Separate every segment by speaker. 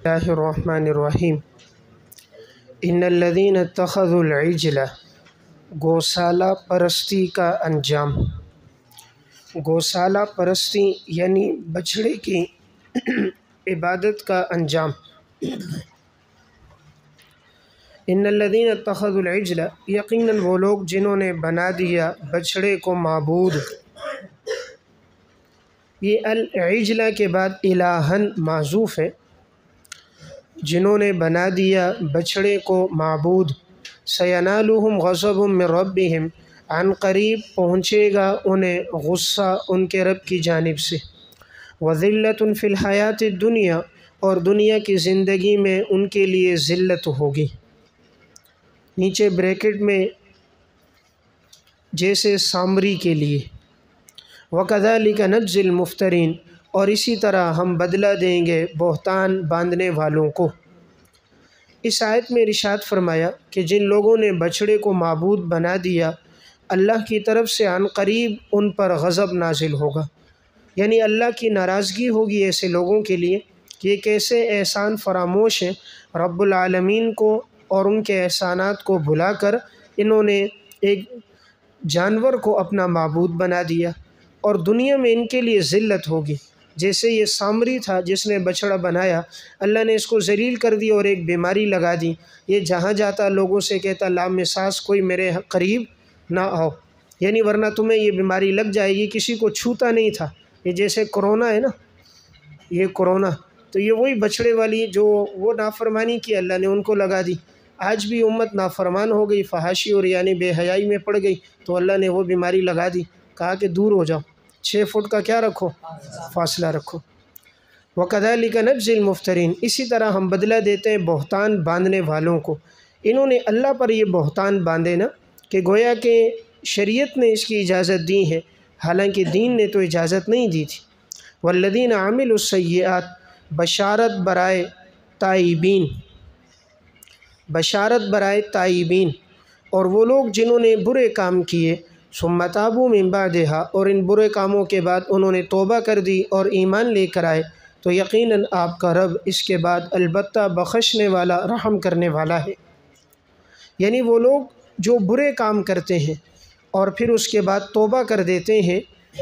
Speaker 1: اللہ الرحمن الرحیم ان الذین اتخذوا العجل گوسالہ پرستی کا انجام۔ گوسالہ پرستی یعنی بچھڑے کی عبادت کا انجام۔ ان الذین اتخذوا العجل یقیناً وہ لوگ جنہوں نے بنا دیا بچھڑے کو معبود۔ یہ العجل کے بعد الہن معذوف ہے، جنہوں نے بنا دیا بچھڑے کو معبود۔ سینالہم غضب من ربہم عن قریب پہنچے گا انہیں غصہ ان کے رب کی جانب سے۔ وذلۃ فی الحیات الدنیا اور دنیا کی زندگی میں ان کے لیے ذلت ہوگی۔ نیچے بریکٹ میں جیسے سامری کے لیے وَكَذَلِكَ نَجْزِي الْمُفْتَرِينَ اور اسی طرح ہم بدلہ دیں گے بہتان باندھنے والوں کو۔ اس آیت میں ارشاد فرمایا کہ جن لوگوں نے بچھڑے کو معبود بنا دیا اللہ کی طرف سے عن قریب ان پر غضب نازل ہوگا، یعنی اللہ کی ناراضگی ہوگی ایسے لوگوں کے لیے کہ یہ کیسے احسان فراموش ہیں رب العالمین کو، اور ان کے احسانات کو بھلا کر انہوں نے ایک جانور کو اپنا معبود بنا دیا، اور دنیا میں ان کے لیے ذلت ہوگی۔ جیسے یہ سامری تھا جس نے بچھڑا بنایا، اللہ نے اس کو ذلیل کر دی اور ایک بیماری لگا دی۔ یہ جہاں جاتا لوگوں سے کہتا لامساس کوئی میرے قریب نہ آؤ، یعنی ورنہ تمہیں یہ بیماری لگ جائے گی۔ کسی کو چھوتا نہیں تھا۔ یہ جیسے کرونا ہے نا، یہ کرونا تو یہ وہی بچھڑے والی جو وہ نافرمانی کی اللہ نے ان کو لگا دی۔ آج بھی امت نافرمان ہو گئی، فحاشی اور یعنی بے حیائی میں پڑ گئی تو اللہ نے وہ بیماری لگا دی، کہا کہ دور ہو جاؤ، 6 فٹ کا کیا رکھو، فاصلہ رکھو۔ وَكَذَلِكَ نَجْزِي الْمُفْتَرِينَ اسی طرح ہم بدلہ دیتے ہیں بہتان باندھنے والوں کو۔ انہوں نے اللہ پر یہ بہتان باندھے نا کہ گویا کہ شریعت نے اس کی اجازت دی ہے، حالانکہ دین نے تو اجازت نہیں دی تھی۔ وَالَّذِينَ عَمِلُوا السَّيِّئَاتِ بشارت برائے تائبین، بشارت برائے تائبین، اور وہ لوگ جنہوں نے برے کام کیے ثم تابوا من بعدها اور ان برے کاموں کے بعد انہوں نے توبہ کر دی اور ایمان لے کر آئے، تو یقیناً آپ کا رب اس کے بعد البتہ بخشنے والا رحم کرنے والا ہے۔ یعنی وہ لوگ جو برے کام کرتے ہیں اور پھر اس کے بعد توبہ کر دیتے ہیں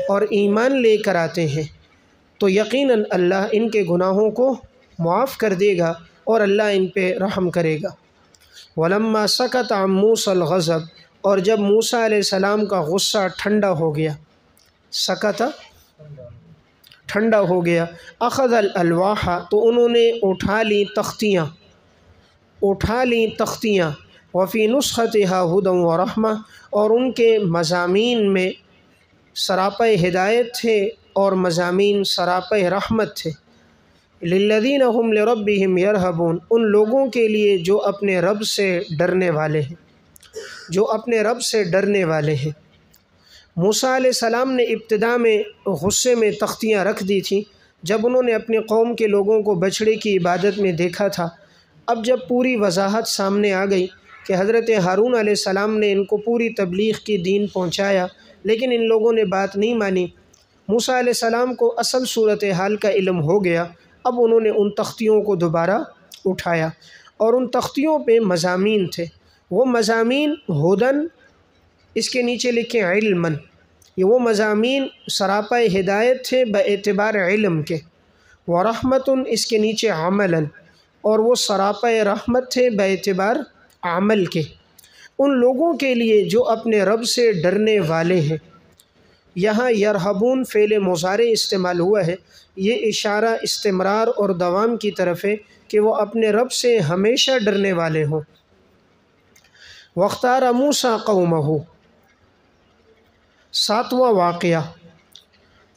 Speaker 1: اور ایمان لے کر آتے ہیں، تو یقیناً اللہ ان کے گناہوں کو معاف کر دے گا اور اللہ ان پہ رحم کرے گا۔ وَلَمَّا سَكَتَ عَن مُوسَى الْغَضَبُ اور جب موسیٰ علیہ السلام کا غصہ ٹھنڈا ہو گیا، سکت ٹھنڈا ہو گیا، اخذ الالواح تو انہوں نے اٹھا لی تختیاں، وفی نسختها هدى ورحمہ اور ان کے مضامین میں سراپہ ہدایت تھے اور مضامین سراپہ رحمت تھے۔ للذین هم لربهم یرہبون ان لوگوں کے لیے جو اپنے رب سے ڈرنے والے ہیں، جو اپنے رب سے ڈرنے والے ہیں۔ موسیٰ علیہ السلام نے ابتدا میں غصے میں تختیاں رکھ دی تھیں جب انہوں نے اپنے قوم کے لوگوں کو بچھڑے کی عبادت میں دیکھا تھا۔ اب جب پوری وضاحت سامنے آ گئی کہ حضرت ہارون علیہ السلام نے ان کو پوری تبلیغ کی دین پہنچایا لیکن ان لوگوں نے بات نہیں مانی، موسیٰ علیہ السلام کو اصل صورتحال کا علم ہو گیا۔ اب انہوں نے ان تختیوں کو دوبارہ اٹھایا اور ان تختیوں پہ مضامین تھے، وہ مضامین ہدن، اس کے نیچے لکھیں علماً، یہ وہ مضامین سراپہ ہدایت تھے باعتبار علم کے، ورحمتن اس کے نیچے عملاً، اور وہ سراپہ رحمت تھے باعتبار عمل کے، ان لوگوں کے لیے جو اپنے رب سے ڈرنے والے ہیں۔ یہاں یرہبون فعل مضارع استعمال ہوا ہے، یہ اشارہ استمرار اور دوام کی طرف ہے کہ وہ اپنے رب سے ہمیشہ ڈرنے والے ہوں۔ واختار موسیٰ قومہ 7واں واقعہ،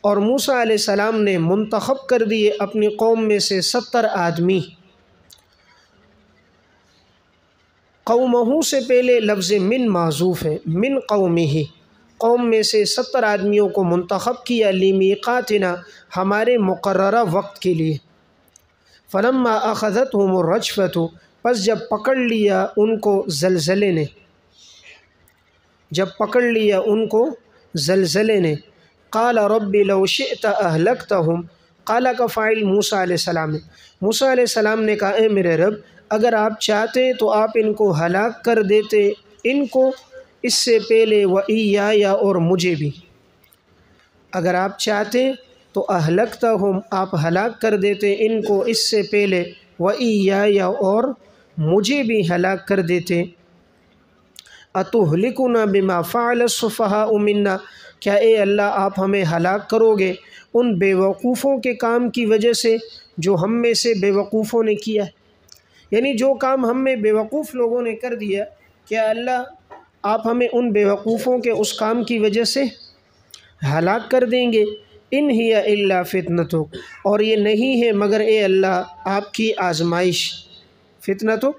Speaker 1: اور موسیٰ علیہ السلام نے منتخب کر دیے اپنی قوم میں سے 70 آدمی۔ قومہ سے پہلے لفظ من معذوف ہے، من قومہ، قوم میں سے 70 آدمیوں کو منتخب کیا لمیقاتنا ہمارے مقررہ وقت کے لیے۔ فلما اخذتهم الرجفۃ پس جب پکڑ لیا ان کو زلزلے نے، جب پکڑ لیا ان کو زلزلے نے، قال رب لو شئت اہلکتہم قالا کا فاعل موسیٰ علیہ السلام ہے۔ موسیٰ علیہ السلام نے کہا اے میرے رب اگر آپ چاہتے تو آپ ان کو ہلاک کر دیتے، ان کو اس سے پہلے وَإِيَّايَ اور مجھے بھی۔ اگر آپ چاہتے تو اہلکتہم آپ ہلاک کر دیتے ان کو اس سے پہلے، وَإِيَّايَ اور مجھے بھی ہلاک کر دیتے۔ أَتُهْلِكُنَا بِمَا فَعَلَ السُّفَهَاءُ مِنَّا، کیا اے اللہ آپ ہمیں ہلاک کرو گے ان بے وقوفوں کے کام کی وجہ سے جو ہم میں سے بے وقوفوں نے کیا ہے، یعنی جو کام ہم میں بے وقوف لوگوں نے کر دیا، کیا اللہ آپ ہمیں ان بے وقوفوں کے اس کام کی وجہ سے ہلاک کر دیں گے؟ ان ہی الا فتنتک، اور یہ نہیں ہے مگر اے اللہ آپ کی آزمائش، فتنتک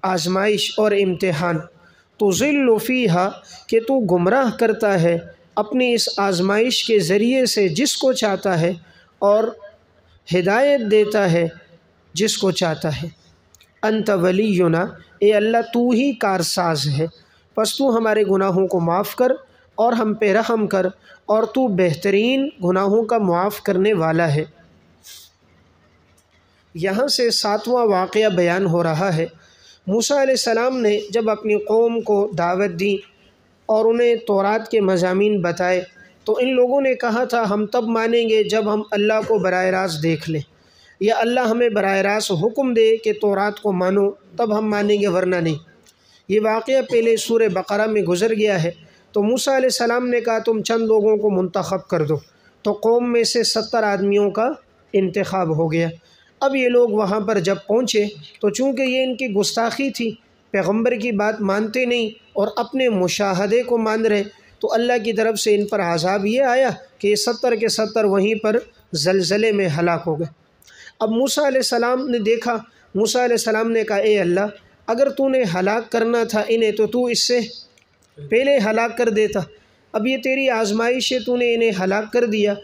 Speaker 1: آزمائش اور امتحان، تضل فیہا کہ تو گمراہ کرتا ہے اپنی اس آزمائش کے ذریعے سے جس کو چاہتا ہے اور ہدایت دیتا ہے جس کو چاہتا ہے۔ انت ولینا، اے اللہ تو ہی کارساز ہے، پس تو ہمارے گناہوں کو معاف کر اور ہم پہ رحم کر، اور تو بہترین گناہوں کا معاف کرنے والا ہے۔ یہاں سے 7واں واقعہ بیان ہو رہا ہے۔ موسیٰ علیہ السلام نے جب اپنی قوم کو دعوت دی اور انہیں تورات کے مضامین بتائے تو ان لوگوں نے کہا تھا ہم تب مانیں گے جب ہم اللہ کو براہ راست دیکھ لیں، یا اللہ ہمیں براہ راست حکم دے کہ تورات کو مانو تب ہم مانیں گے ورنہ نہیں۔ یہ واقعہ پہلے سورہ بقرہ میں گزر گیا ہے۔ تو موسیٰ علیہ السلام نے کہا تم چند لوگوں کو منتخب کر دو، تو قوم میں سے 70 آدمیوں کا انتخاب ہو گیا۔ اب یہ لوگ وہاں پر جب پہنچے تو چونکہ یہ ان کی گستاخی تھی، پیغمبر کی بات مانتے نہیں اور اپنے مشاہدے کو مان رہے، تو اللہ کی طرف سے ان پر عذاب یہ آیا کہ یہ 70 کے 70 وہیں پر زلزلے میں ہلاک ہو گئے۔ اب موسیٰ علیہ السلام نے دیکھا، موسیٰ علیہ السلام نے کہا اے اللہ اگر تو نے ہلاک کرنا تھا انہیں تو تو اس سے پہلے ہلاک کر دیتا، اب یہ تیری آزمائش ہے تو نے انہیں ہلاک کر دیا،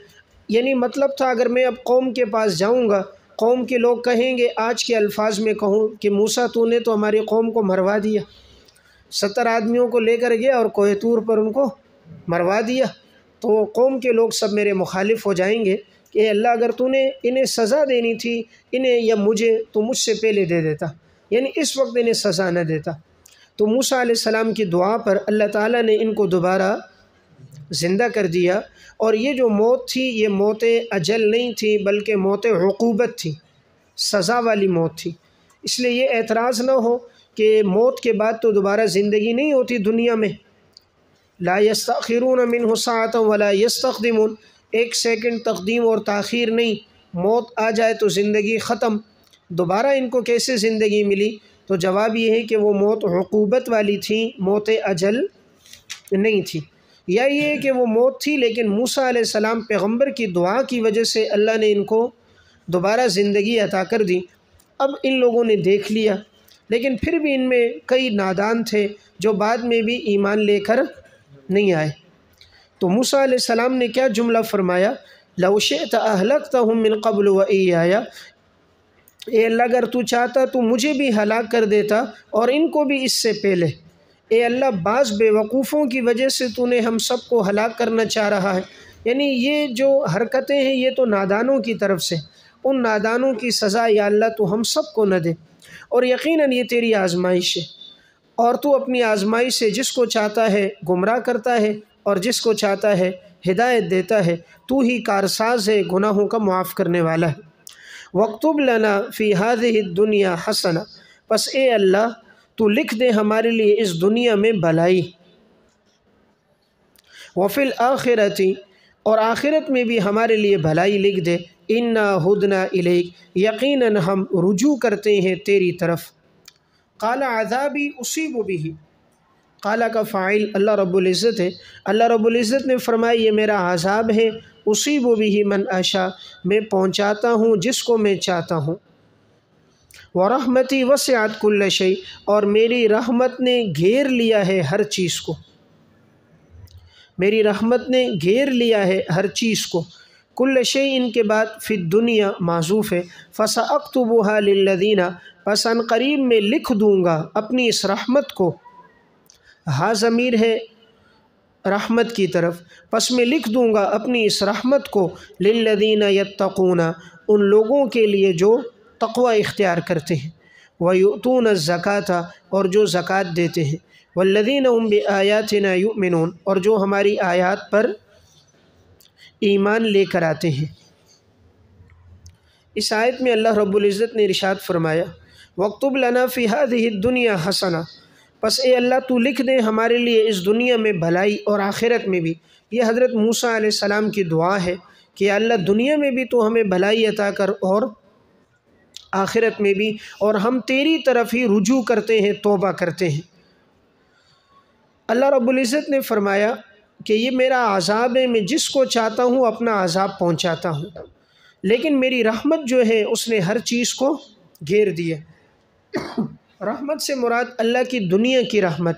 Speaker 1: یعنی مطلب تھا اگر میں اب قوم کے پاس جاؤں گا قوم کے لوگ کہیں گے، آج کے الفاظ میں کہوں کہ موسیٰ تو نے تو ہماری قوم کو مروا دیا، 70 آدمیوں کو لے کر گیا اور کوہ طور پر ان کو مروا دیا، تو قوم کے لوگ سب میرے مخالف ہو جائیں گے کہ اے اللہ اگر تو نے انہیں سزا دینی تھی انہیں یا مجھے تو مجھ سے پہلے دے دیتا، یعنی اس وقت انہیں سزا نہ دیتا۔ تو موسیٰ علیہ السلام کی دعا پر اللہ تعالیٰ نے ان کو دوبارہ زندہ کر دیا، اور یہ جو موت تھی یہ موت اجل نہیں تھی بلکہ موت عقوبت تھی، سزا والی موت تھی۔ اس لیے یہ اعتراض نہ ہو کہ موت کے بعد تو دوبارہ زندگی نہیں ہوتی دنیا میں، لا یستأخرون منہ ساعۃ ولا یستقدمون، 1 سیکنڈ تقدیم اور تاخیر نہیں، موت آ جائے تو زندگی ختم۔ دوبارہ ان کو کیسے زندگی ملی؟ تو جواب یہ ہے کہ وہ موت عقوبت والی تھی، موت اجل نہیں تھی، یا یہ کہ وہ موت تھی لیکن موسیٰ علیہ السلام پیغمبر کی دعا کی وجہ سے اللہ نے ان کو دوبارہ زندگی عطا کر دی۔ اب ان لوگوں نے دیکھ لیا، لیکن پھر بھی ان میں کئی نادان تھے جو بعد میں بھی ایمان لے کر نہیں آئے۔ تو موسیٰ علیہ السلام نے کیا جملہ فرمایا؟ لَوْ شِئْتَ أَهْلَكْتَهُم مِّن قَبْلُ وَإِيَّايَ، اے اللہ اگر تو چاہتا تو مجھے بھی ہلاک کر دیتا اور ان کو بھی اس سے پہلے۔ اے اللہ بعض بے وقوفوں کی وجہ سے تو نے ہم سب کو ہلاک کرنا چاہ رہا ہے، یعنی یہ جو حرکتیں ہیں یہ تو نادانوں کی طرف سے، ان نادانوں کی سزا یا اللہ تو ہم سب کو نہ دے، اور یقیناً یہ تیری آزمائش ہے، اور تو اپنی آزمائش سے جس کو چاہتا ہے گمراہ کرتا ہے اور جس کو چاہتا ہے ہدایت دیتا ہے، تو ہی کارساز ہے، گناہوں کا معاف کرنے والا ہے۔ وَاكْتُبْ لَنَا فِي هَذِهِ الدُّنْيَا حَسَنَةً، پس اے اللہ تو لکھ دے ہمارے لیے اس دنیا میں بھلائی، وَفِي الْآخِرَةِ اور آخرت میں بھی ہمارے لیے بھلائی لکھ دے، اِنَّا هُدْنَا إِلَيْكَ یقیناً ہم رجوع کرتے ہیں تیری طرف۔ قَالَ عَذَابِي أُصِيبُ بِهِ، قَالَ کا فاعل اللہ رب العزت ہے، اللہ رب العزت نے فرمایا یہ میرا عذاب ہے، أُصِيبُ بِهِ مَنْ أَشَاءُ میں پہنچاتا ہوں جس کو میں چاہتا ہوں، وَرَحْمَتِي وَسِعَتْ كُلَّ شَيْءٍ اور میری رحمت نے گھیر لیا ہے ہر چیز کو، میری رحمت نے گھیر لیا ہے ہر چیز کو۔ کل شیء کے بعد فی الدنیا معذوف ہے، فَسَأَكْتُبُهَا لِلَّذِينَ پس ان قریب میں لکھ دوں گا اپنی اس رحمت کو، ہا ضمیر ہے رحمت کی طرف، پس میں لکھ دوں گا اپنی اس رحمت کو للذین یتقون، ان لوگوں کے لیے جو تقوی اختیار کرتے ہیں، ویؤتون الزکاۃ، اور جو زکوٰۃ دیتے ہیں، والذین هم بآیاتنا یؤمنون، اور جو ہماری آیات پر ایمان لے کر آتے ہیں۔ اس آیت میں اللہ رب العزت نے ارشاد فرمایا وَاکْتُبْ لَنَا فِي هَذِهِ الدُّنْيَا حَسَنَةً، پس اے اللہ تو لکھ دے ہمارے لیے اس دنیا میں بھلائی اور آخرت میں بھی۔ یہ حضرت موسیٰ علیہ السلام کی دعا ہے کہ یا اللہ دنیا میں بھی تو ہمیں بھلائی عطا کر اور آخرت میں بھی، اور ہم تیری طرف ہی رجوع کرتے ہیں، توبہ کرتے ہیں۔ اللہ رب العزت نے فرمایا کہ یہ میرا عذاب ہے، میں جس کو چاہتا ہوں اپنا عذاب پہنچاتا ہوں، لیکن میری رحمت جو ہے اس نے ہر چیز کو گھیر دیا۔ رحمت سے مراد اللہ کی دنیا کی رحمت،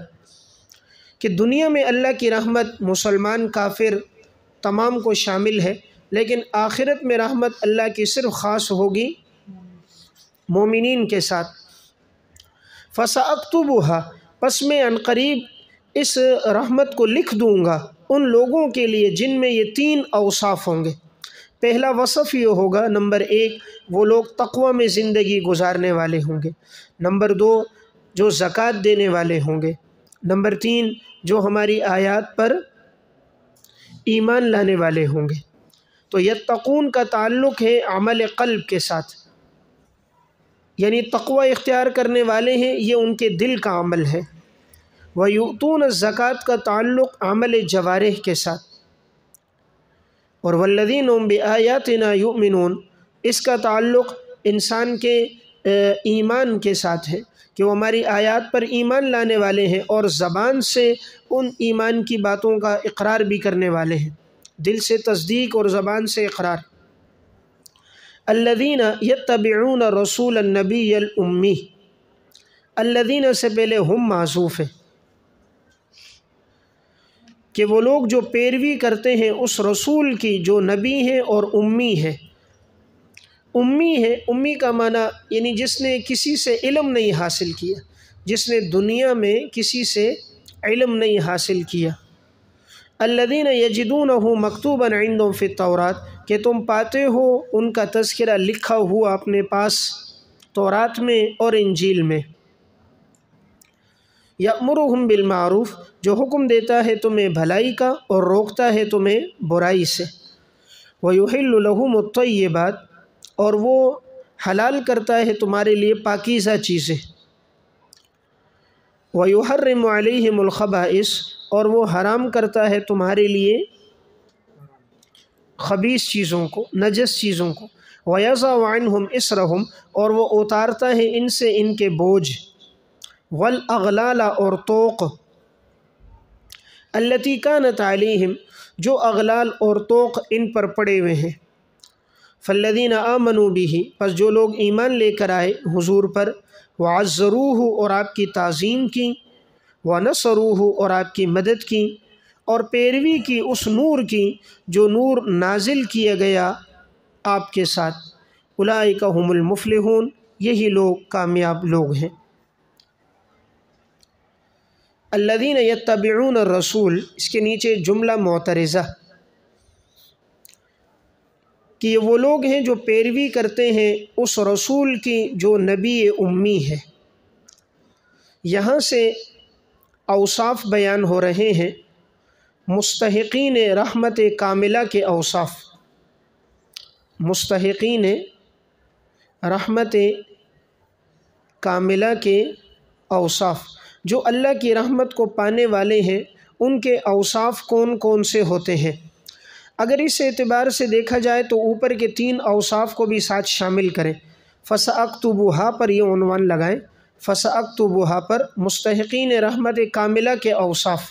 Speaker 1: کہ دنیا میں اللہ کی رحمت مسلمان کافر تمام کو شامل ہے، لیکن آخرت میں رحمت اللہ کی صرف خاص ہوگی مومنین کے ساتھ۔ فَسَأَكْتُبُهَا، پس میں عنقریب اس رحمت کو لکھ دوں گا ان لوگوں کے لیے جن میں یہ 3 اوصاف ہوں گے۔ پہلا وصف یہ ہوگا، نمبر 1 وہ لوگ تقوی میں زندگی گزارنے والے ہوں گے، نمبر 2 جو زکوٰۃ دینے والے ہوں گے، نمبر 3 جو ہماری آیات پر ایمان لانے والے ہوں گے۔ تو یتقون کا تعلق ہے عمل قلب کے ساتھ، یعنی تقوی اختیار کرنے والے ہیں، یہ ان کے دل کا عمل ہے۔ وَيُؤْتُونَ الزَّكَاةَ کا تعلق عمل جوارح کے ساتھ، اور وَالَّذِينَ هُمْ بِآيَاتِنَا يُؤْمِنُونَ اس کا تعلق انسان کے ایمان کے ساتھ ہے کہ وہ ہماری آیات پر ایمان لانے والے ہیں اور زبان سے ان ایمان کی باتوں کا اقرار بھی کرنے والے ہیں، دل سے تصدیق اور زبان سے اقرار۔ الذین یتبعون رسول النبی الامی، الذین سے پہلے ہم معذوف ہے کہ وہ لوگ جو پیروی کرتے ہیں اس رسول کی جو نبی ہے اور امی ہے۔ امی ہے، امی کا معنی یعنی جس نے کسی سے علم نہیں حاصل کیا، جس نے دنیا میں کسی سے علم نہیں حاصل کیا۔ الذین یجدونہ مکتوبا عندہم فی التوراۃ، کہ تم پاتے ہو ان کا تذکرہ لکھا ہوا اپنے پاس تورات میں اور انجیل میں۔ یأمرہم بالمعروف، جو حکم دیتا ہے تمہیں بھلائی کا اور روکتا ہے تمہیں برائی سے۔ ویحل لہم الطیبات، اور وہ حلال کرتا ہے تمہارے لیے پاکیزہ چیزیں۔ ویحرم علیہم الخبائث، اور وہ حرام کرتا ہے تمہارے لیے خبیث چیزوں کو، نجس چیزوں کو۔ ویضع عنہم اصرہم، اور وہ اتارتا ہے ان سے ان کے بوجھ۔ والاغلال، اور طوق۔ التی کانت علیہم، جو اغلال اور طوق ان پر پڑے ہوئے ہیں۔ فالذین آمنوا بہ، پس جو لوگ ایمان لے کر آئے حضور پر، وعزروہ، اور آپ کی تعظیم کی، ونصروہ، اور آپ کی مدد کی، اور پیروی کی اس نور کی جو نور نازل کیا گیا آپ کے ساتھ۔ اولئک ھم المفلحون، یہی لوگ کامیاب لوگ ہیں۔ الذین یتبعون الرسول، اس کے نیچے جملہ معترضہ کہ یہ وہ لوگ ہیں جو پیروی کرتے ہیں اس رسول کی جو نبی امی ہے۔ یہاں سے اوصاف بیان ہو رہے ہیں مستحقین رحمت کاملہ کے اوصاف، مستحقین رحمت کاملہ کے اوصاف، جو اللہ کی رحمت کو پانے والے ہیں ان کے اوصاف کون کون سے ہوتے ہیں۔ اگر اس اعتبار سے دیکھا جائے تو اوپر کے 3 اوصاف کو بھی ساتھ شامل کریں۔ فَسَأَكْتُبُهَا پر یہ عنوان لگائیں، فَسَأَكْتُبُهَا پر مستحقین رحمت کاملہ کے اوصاف،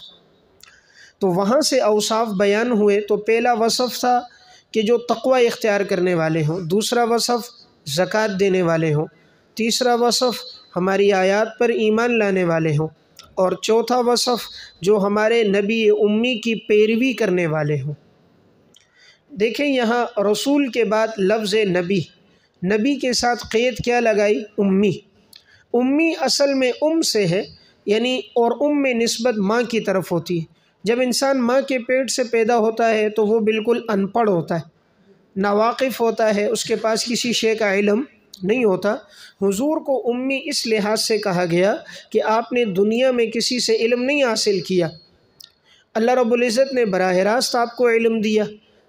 Speaker 1: تو وہاں سے اوصاف بیان ہوئے۔ تو پہلا وصف تھا کہ جو تقوی اختیار کرنے والے ہوں، دوسرا وصف زکوٰۃ دینے والے ہوں، تیسرا وصف ہماری آیات پر ایمان لانے والے ہوں، اور چوتھا وصف جو ہمارے نبی امی کی پیروی کرنے والے ہوں۔ دیکھیں یہاں رسول کے بعد لفظ نبی، نبی کے ساتھ قید کیا لگائی؟ امی۔ امی اصل میں سے ہے، یعنی اور میں نسبت ماں کی طرف ہوتی ہے، جب انسان ماں کے پیٹ سے پیدا ہوتا ہے تو وہ بالکل ان پڑھ ہوتا ہے، ناواقف ہوتا ہے، اس کے پاس کسی شے کا علم نہیں ہوتا۔ حضور کو امی اس لحاظ سے کہا گیا کہ آپ نے دنیا میں کسی سے علم نہیں حاصل کیا، اللہ رب العزت نے براہ راست آپ کو علم دیا،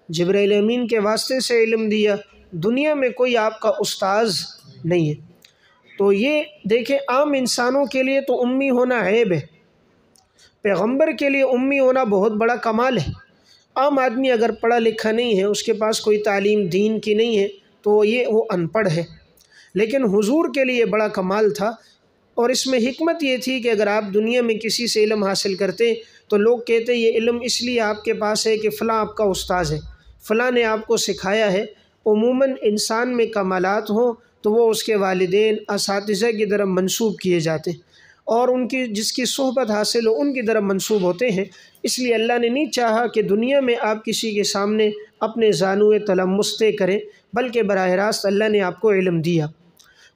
Speaker 1: جبرائیل امین کے واسطے سے علم دیا، دنیا میں کوئی آپ کا استاذ نہیں ہے۔ تو یہ دیکھیں، عام انسانوں کے لیے تو امی ہونا عیب ہے، پیغمبر کے لیے امی ہونا بہت بڑا کمال ہے۔ عام آدمی اگر پڑھا لکھا نہیں ہے، اس کے پاس کوئی تعلیم دین کی نہیں ہے، تو وہ ان پڑھ ہے، لیکن حضور کے لیے بڑا کمال تھا۔ اور اس میں حکمت یہ تھی کہ اگر آپ دنیا میں کسی سے علم حاصل کرتے تو لوگ کہتے یہ علم اس لیے آپ کے پاس ہے کہ فلاں آپ کا استاذ ہے، فلاں نے آپ کو سکھایا ہے۔ عموماً انسان میں کمالات ہوں تو وہ اس کے والدین، اساتذہ کی طرف منسوب کیے جاتے ہیں، اور ان کی جس کی صحبت حاصل ہو ان کی طرف منسوب ہوتے ہیں۔ اس لیے اللہ نے نہیں چاہا کہ دنیا میں آپ کسی کے سامنے اپنے زانوئے تلمستے کریں، بلکہ براہ راست اللہ نے آپ کو علم دیا۔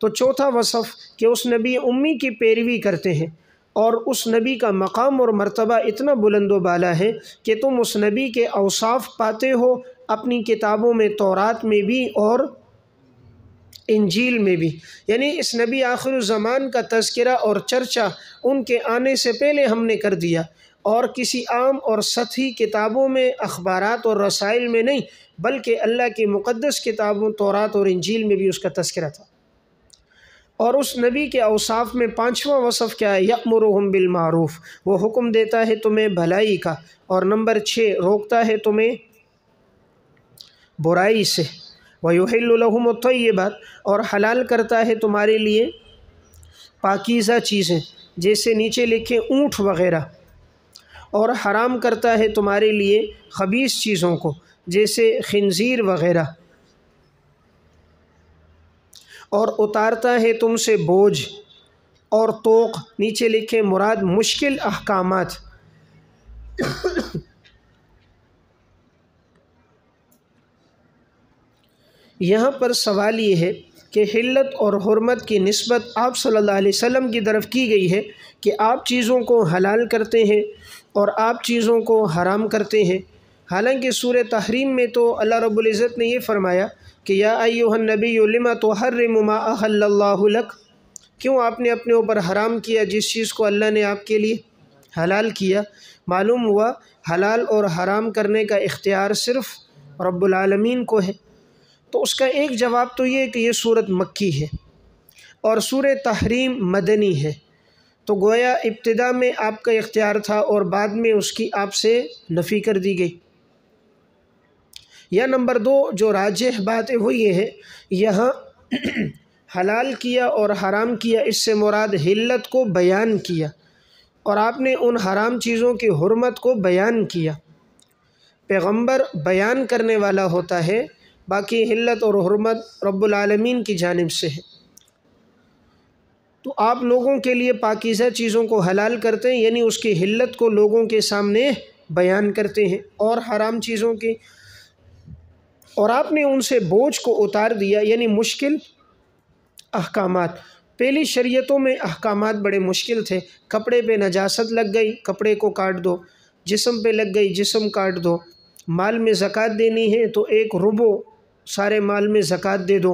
Speaker 1: تو چوتھا وصف کہ اس نبی امی کی پیروی کرتے ہیں، اور اس نبی کا مقام اور مرتبہ اتنا بلند و بالا ہے کہ تم اس نبی کے اوصاف پاتے ہو اپنی کتابوں میں، تورات میں بھی اور انجیل میں بھی۔ یعنی اس نبی آخر الزمان کا تذکرہ اور چرچا ان کے آنے سے پہلے ہم نے کر دیا، اور کسی عام اور سطحی کتابوں میں، اخبارات اور رسائل میں نہیں، بلکہ اللہ کی مقدس کتابوں تورات اور انجیل میں بھی اس کا تذکرہ تھا۔ اور اس نبی کے اوصاف میں پانچواں وصف کیا ہے؟ یأمرہم بالمعروف، وہ حکم دیتا ہے تمہیں بھلائی کا، اور نمبر 6 روکتا ہے تمہیں برائی سے، وَيُحِلُّ لَهُمُ الطَّيِّبَاتِ، اور حلال کرتا ہے تمہارے لیے پاکیزہ چیزیں، جیسے نیچے لکھے اونٹ وغیرہ، اور حرام کرتا ہے تمہارے لیے خبیث چیزوں کو، جیسے خنزیر وغیرہ، اور اتارتا ہے تم سے بوجھ اور طوق، نیچے لکھے مراد مشکل احکامات۔ یہاں پر سوال یہ ہے کہ حلت اور حرمت کی نسبت آپ صلی اللہ علیہ وسلم کی طرف کی گئی ہے کہ آپ چیزوں کو حلال کرتے ہیں اور آپ چیزوں کو حرام کرتے ہیں۔ حالانکہ سورہ تحریم میں تو اللہ رب العزت نے یہ فرمایا کہ یا ایھا النبی لما تحرم ما احل اللہ لک، کیوں آپ نے اپنے اوپر حرام کیا جس چیز کو اللہ نے آپ کے لیے حلال کیا؟ معلوم ہوا حلال اور حرام کرنے کا اختیار صرف رب العالمین کو ہے۔ تو اس کا ایک جواب تو یہ کہ یہ صورت مکی ہے اور سورہ تحریم مدنی ہے، تو گویا ابتدا میں آپ کا اختیار تھا اور بعد میں اس کی آپ سے نفی کر دی گئی۔ یا نمبر 2 جو راجح بات ہے وہ یہ ہے، یہاں حلال کیا اور حرام کیا، اس سے مراد حلت کو بیان کیا، اور آپ نے ان حرام چیزوں کی حرمت کو بیان کیا۔ پیغمبر بیان کرنے والا ہوتا ہے، باقی حلت اور حرمت رب العالمین کی جانب سے ہے۔ تو آپ لوگوں کے لیے پاکیزہ چیزوں کو حلال کرتے ہیں، یعنی اس کی حلت کو لوگوں کے سامنے بیان کرتے ہیں، اور حرام چیزوں کی، اور آپ نے ان سے بوجھ کو اتار دیا، یعنی مشکل احکامات۔ پہلی شریعتوں میں احکامات بڑے مشکل تھے، کپڑے پہ نجاست لگ گئی کپڑے کو کاٹ دو، جسم پہ لگ گئی جسم کاٹ دو، مال میں زکوٰۃ دینی ہے تو 1 ربع سارے مال میں زکوٰۃ دے دو،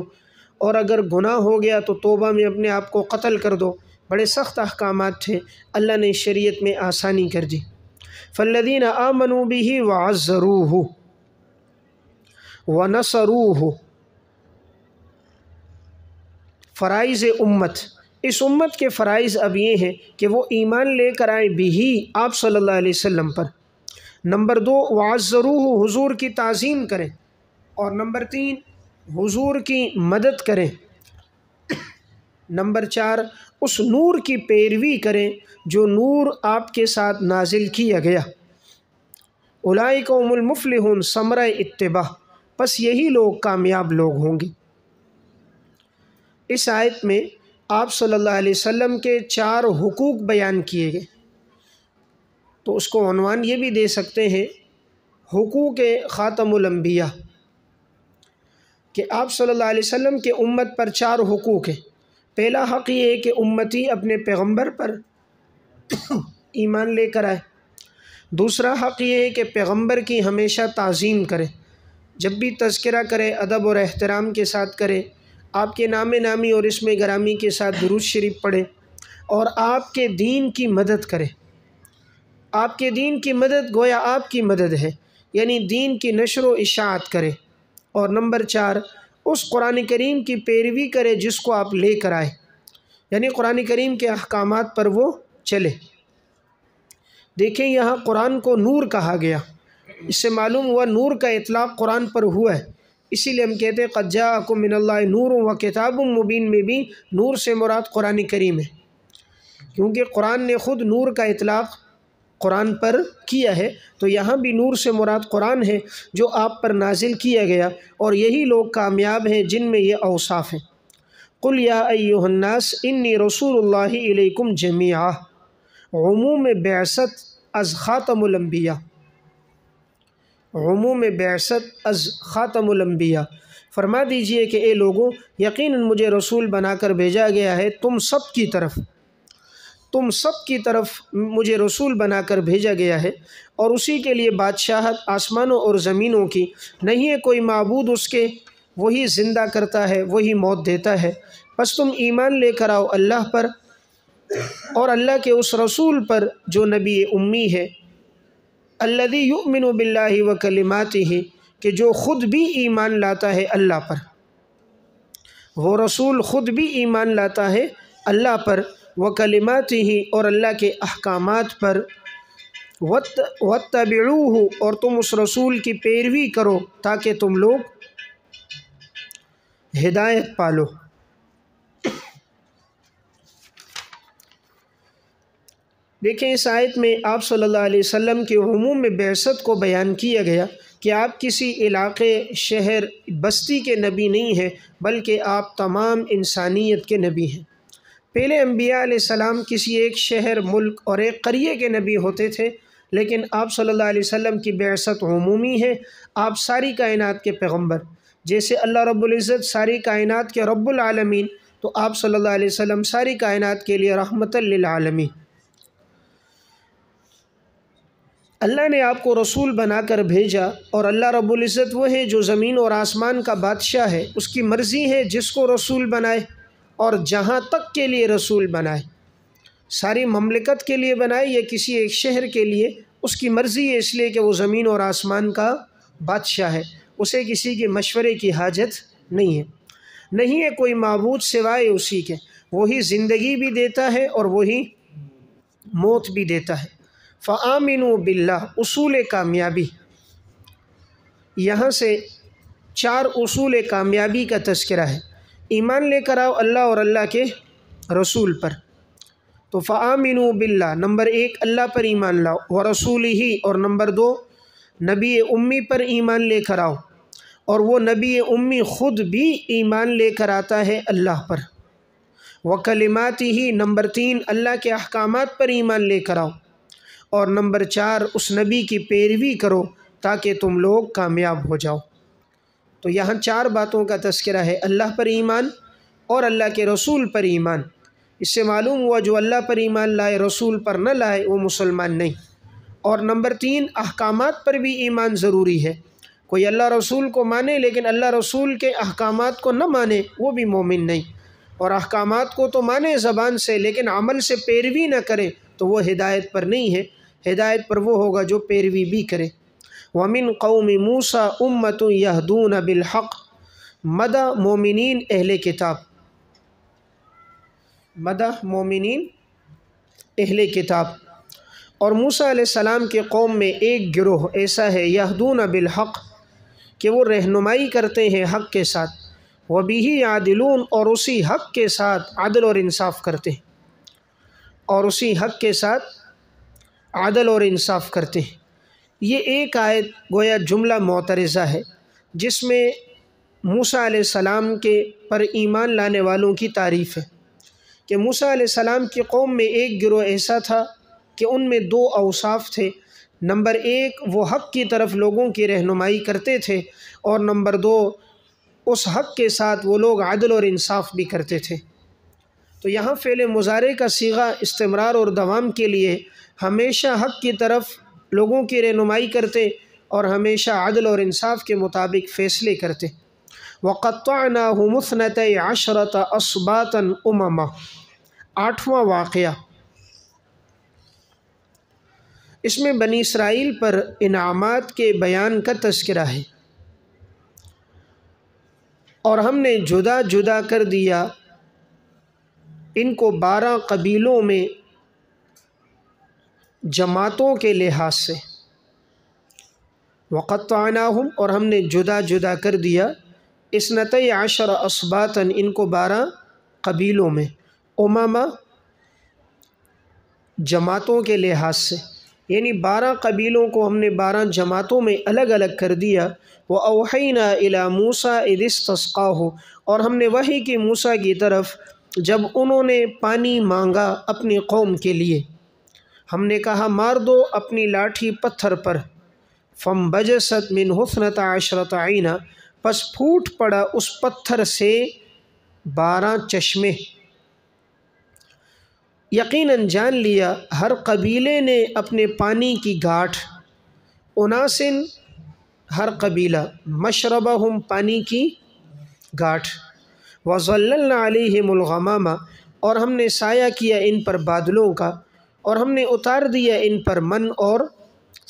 Speaker 1: اور اگر گناہ ہو گیا تو توبہ میں اپنے آپ کو قتل کر دو۔ بڑے سخت احکامات تھے، اللہ نے شریعت میں آسانی کر دی۔ فالذین آمنوا بہ وعزروہ ونصروہ، فرائض امت، اس امت کے فرائض اب یہ ہیں کہ وہ ایمان لے کر آئیں بھی آپ صلی اللہ علیہ وسلم پر۔ نمبر 2 وعزروہ، حضور کی تعظیم کریں، اور نمبر 3 حضور کی مدد کریں۔ نمبر 4 اس نور کی پیروی کریں جو نور آپ کے ساتھ نازل کیا گیا۔ اولئک هم المفلحون، ثمرہ اتباع، پس یہی لوگ کامیاب لوگ ہوں گے۔ اس آیت میں آپ صلی اللہ علیہ وسلم کے 4 حقوق بیان کیے گئے، تو اس کو عنوان یہ بھی دے سکتے ہیں حقوق خاتم الانبیاء، کہ آپ صلی اللہ علیہ وسلم کے امت پر 4 حقوق ہیں۔ پہلا حق یہ ہے کہ امتی اپنے پیغمبر پر ایمان لے کر آئے۔ دوسرا حق یہ ہے کہ پیغمبر کی ہمیشہ تعظیم کرے، جب بھی تذکرہ کرے ادب اور احترام کے ساتھ کرے، آپ کے نام نامی اور اسم گرامی کے ساتھ درود شریف پڑھے اور آپ کے دین کی مدد کرے۔ آپ کے دین کی مدد گویا آپ کی مدد ہے، یعنی دین کی نشر و اشاعت کرے۔ اور نمبر 4، اس قرآن کریم کی پیروی کرے جس کو آپ لے کر آئے، یعنی قرآن کریم کے احکامات پر وہ چلے۔ دیکھیں یہاں قرآن کو نور کہا گیا، اس سے معلوم ہوا نور کا اطلاق قرآن پر ہوا ہے، اسی لیے ہم کہتے ہیں قد جاءکم من اللہ نور و کتاب مبین میں بھی نور سے مراد قرآن کریم ہے، کیونکہ قرآن نے خود نور کا اطلاق قرآن پر کیا ہے، تو یہاں بھی نور سے مراد قرآن ہے جو آپ پر نازل کیا گیا، اور یہی لوگ کامیاب ہیں جن میں یہ اوصاف ہیں۔ قل یا ایھا الناس انی رسول اللہ الیکم جمیعا، عموم بعثت از خاتم الانبیاء، عموم بعثت از خاتم الانبیاء، فرما دیجئے کہ اے لوگوں یقیناً مجھے رسول بنا کر بھیجا گیا ہے تم سب کی طرف مجھے رسول بنا کر بھیجا گیا ہے، اور اسی کے لیے بادشاہت آسمانوں اور زمینوں کی، نہیں ہے کوئی معبود اس کے، وہی زندہ کرتا ہے وہی موت دیتا ہے، بس تم ایمان لے کر آؤ اللہ پر اور اللہ کے اس رسول پر جو نبی امی ہے، الذی یؤمن باللہ وکلماتہ، کہ جو خود بھی ایمان لاتا ہے اللہ پر، وہ رسول خود بھی ایمان لاتا ہے اللہ پر، وکلماتہ، اور اللہ کے احکامات پر، واتبعوہ، اور تم اس رسول کی پیروی کرو تاکہ تم لوگ ہدایت پالو۔ دیکھیں اس آیت میں آپ صلی اللہ علیہ وسلم کے عموم میں بعثت کو بیان کیا گیا کہ آپ کسی علاقے، شہر، بستی کے نبی نہیں ہیں، بلکہ آپ تمام انسانیت کے نبی ہیں۔ پہلے انبیاء علیہ السلام کسی ایک شہر، ملک اور ایک قریے کے نبی ہوتے تھے، لیکن آپ صلی اللہ علیہ وسلم کی بعثت عمومی ہے، آپ ساری کائنات کے پیغمبر، جیسے اللہ رب العزت ساری کائنات کے رب العالمین، تو آپ صلی اللہ علیہ وسلم ساری کائنات کے لیے رحمت للعالمین۔ اللہ نے آپ کو رسول بنا کر بھیجا، اور اللہ رب العزت وہ ہے جو زمین اور آسمان کا بادشاہ ہے، اس کی مرضی ہے جس کو رسول بنائے اور جہاں تک کے لیے رسول بنائے، ساری مملکت کے لیے بنائے یا کسی ایک شہر کے لیے، اس کی مرضی ہے، اس لیے کہ وہ زمین اور آسمان کا بادشاہ ہے، اسے کسی کے مشورے کی حاجت نہیں ہے، نہیں ہے کوئی معبود سوائے اسی کے، وہی زندگی بھی دیتا ہے اور وہی موت بھی دیتا ہے۔ فآمنوا باللہ، اصول کامیابی، یہاں سے 4 اصول کامیابی کا تذکرہ ہے۔ ایمان لے کر آؤ اللہ اور اللہ کے رسول پر، تو فآمنوا باللہ، نمبر 1 اللہ پر ایمان لاؤ، ورسولہ، اور نمبر 2 نبی امی پر ایمان لے کر آؤ، اور وہ نبی امی خود بھی ایمان لے کر آتا ہے اللہ پر، وکلماتہ، نمبر 3 اللہ کے احکامات پر ایمان لے کر آؤ، اور نمبر 4 اس نبی کی پیروی کرو تاکہ تم لوگ کامیاب ہو جاؤ۔ تو یہاں 4 باتوں کا تذکرہ ہے، اللہ پر ایمان اور اللہ کے رسول پر ایمان۔ اس سے معلوم ہوا جو اللہ پر ایمان لائے رسول پر نہ لائے وہ مسلمان نہیں۔ اور نمبر 3 احکامات پر بھی ایمان ضروری ہے، کوئی اللہ رسول کو مانے لیکن اللہ رسول کے احکامات کو نہ مانے وہ بھی مومن نہیں، اور احکامات کو تو مانے زبان سے لیکن عمل سے پیروی نہ کرے تو وہ ہدایت پر نہیں ہے، ہدایت پر وہ ہوگا جو پیروی بھی کرے۔ وَمِن قَوْمِ مُوسَىٰ أُمَّةٌ يَهْدُونَ بِالْحَقِّ، مدح مومنین اہل کتاب، مدح مومنین اہل کتاب۔ اور موسیٰ علیہ السلام کے قوم میں ایک گروہ ایسا ہے، یہدون بالحق، کہ وہ رہنمائی کرتے ہیں حق کے ساتھ، وَبِهِ يَعْدِلُونَ، اور اسی حق کے ساتھ عدل اور انصاف کرتے ہیں، اور اسی حق کے ساتھ عدل اور انصاف کرتے ہیں۔ یہ ایک آیت گویا جملہ معترضہ ہے جس میں موسیٰ علیہ السلام کے پر ایمان لانے والوں کی تعریف ہے کہ موسیٰ علیہ السلام کی قوم میں ایک گروہ ایسا تھا کہ ان میں 2 اوصاف تھے، نمبر 1 وہ حق کی طرف لوگوں کی رہنمائی کرتے تھے، اور نمبر 2 اس حق کے ساتھ وہ لوگ عدل اور انصاف بھی کرتے تھے۔ تو یہاں فعل مضارع کا صیغہ استمرار اور دوام کے لیے ہمیشہ حق کی طرف لوگوں کی رہنمائی کرتے اور ہمیشہ عدل اور انصاف کے مطابق فیصلے کرتے۔ وَقَطَّعْنَاهُمُ اثْنَتَيْ عَشْرَةَ أَصْبَاطًا أُمَمًا، 8واں واقعہ، اس میں بنی اسرائیل پر انعامات کے بیان کا تذکرہ ہے۔ اور ہم نے جدا جدا کر دیا ان کو 12 قبیلوں میں جماعتوں کے لحاظ سے۔ وَقَطَّعْنَاهُمْ، اور ہم نے جدا جدا کر دیا، اثنتي عشر اسباطًا، ان کو 12 قبیلوں میں، امما، جماعتوں کے لحاظ سے، یعنی 12 قبیلوں کو ہم نے 12 جماعتوں میں الگ الگ کر دیا۔ وَأَوْحَيْنَا إِلَى مُوسَىٰ إِذِ اسْتَسْقَاهُ، اور ہم نے وحی کی موسیٰ کی طرف جب انہوں نے پانی مانگا اپنی قوم کے لیے، ہم نے کہا مار دو اپنی لاٹھی پتھر پر۔ فَانْبَجَسَتْ مِنْهُ اثْنَتَا عَشْرَةَ عَيْنًا، پس پھوٹ پڑا اس پتھر سے 12 چشمے۔ یقیناً جان لیا ہر قبیلے نے اپنے پانی کی گھاٹ، اناسن، ہر قبیلہ، مشربہم، پانی کی گھاٹ، وَظَلَّلْنَا عَلَيْهِمُ الْغَمَامَ، اور ہم نے سایہ کیا ان پر بادلوں کا، اور ہم نے اتار دیا ان پر من اور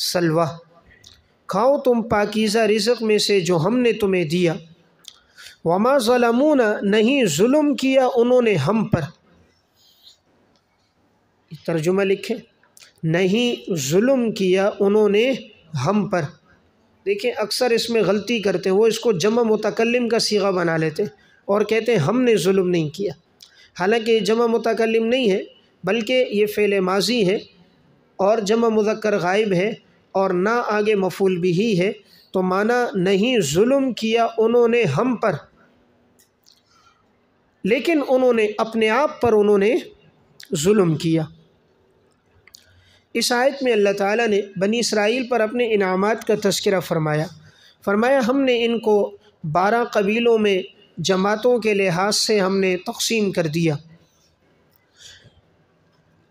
Speaker 1: سلوہ۔ کھاؤ تم پاکیزہ رزق میں سے جو ہم نے تمہیں دیا۔ وَمَا ظَلَمُونَا، نہیں ظلم کیا انہوں نے ہم پر۔ ترجمہ لکھیں، نہیں ظلم کیا انہوں نے ہم پر۔ دیکھیں اکثر اس میں غلطی کرتے ہیں، وہ اس کو جمع متکلم کا صیغہ بنا لیتے اور کہتے ہیں ہم نے ظلم نہیں کیا، حالانکہ یہ جمع متکلم نہیں ہے بلکہ یہ فعل ماضی ہے اور جمع مذکر غائب ہے اور نہ آگے مفعول بھی ہے، تو معنی نہیں ظلم کیا انہوں نے ہم پر، لیکن انہوں نے اپنے آپ پر انہوں نے ظلم کیا۔ اس آیت میں اللہ تعالیٰ نے بنی اسرائیل پر اپنے انعامات کا تذکرہ فرمایا ہم نے ان کو 12 قبیلوں میں جماعتوں کے لحاظ سے ہم نے تقسیم کر دیا۔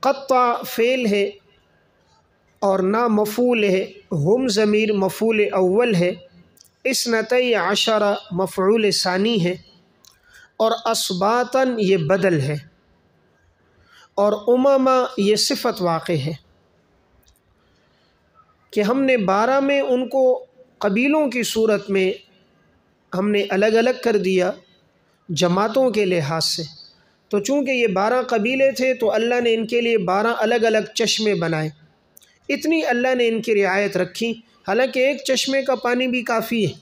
Speaker 1: قطع فعل ہے اور نہ مفعول ہے، ہم ضمیر مفعول اول ہے، اثنتي عشر مفعول ثانی ہے، اور اسباطاً یہ بدل ہے، اور امما یہ صفت واقع ہے کہ ہم نے 12 میں ان کو قبیلوں کی صورت میں ہم نے الگ الگ کر دیا جماعتوں کے لحاظ سے۔ تو چونکہ یہ 12 قبیلے تھے تو اللہ نے ان کے لیے 12 الگ الگ چشمے بنائے، اتنی اللہ نے ان کی رعایت رکھی، حالانکہ ایک چشمے کا پانی بھی کافی ہے،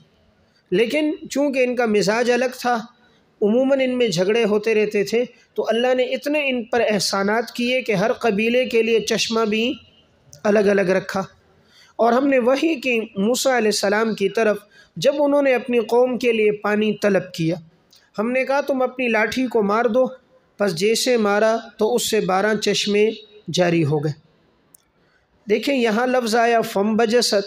Speaker 1: لیکن چونکہ ان کا مزاج الگ تھا، عموماً ان میں جھگڑے ہوتے رہتے تھے، تو اللہ نے اتنے ان پر احسانات کیے کہ ہر قبیلے کے لیے چشمہ بھی الگ الگ رکھا۔ اور ہم نے وحی کی موسیٰ علیہ السلام کی طرف جب انہوں نے اپنی قوم کے لیے پانی طلب کیا، ہم نے کہا تم اپنی لاٹھی کو مار دو، بس جیسے مارا تو اس سے 12 چشمے جاری ہو گئے۔ دیکھیں یہاں لفظ آیا فَانْبَجَسَتْ،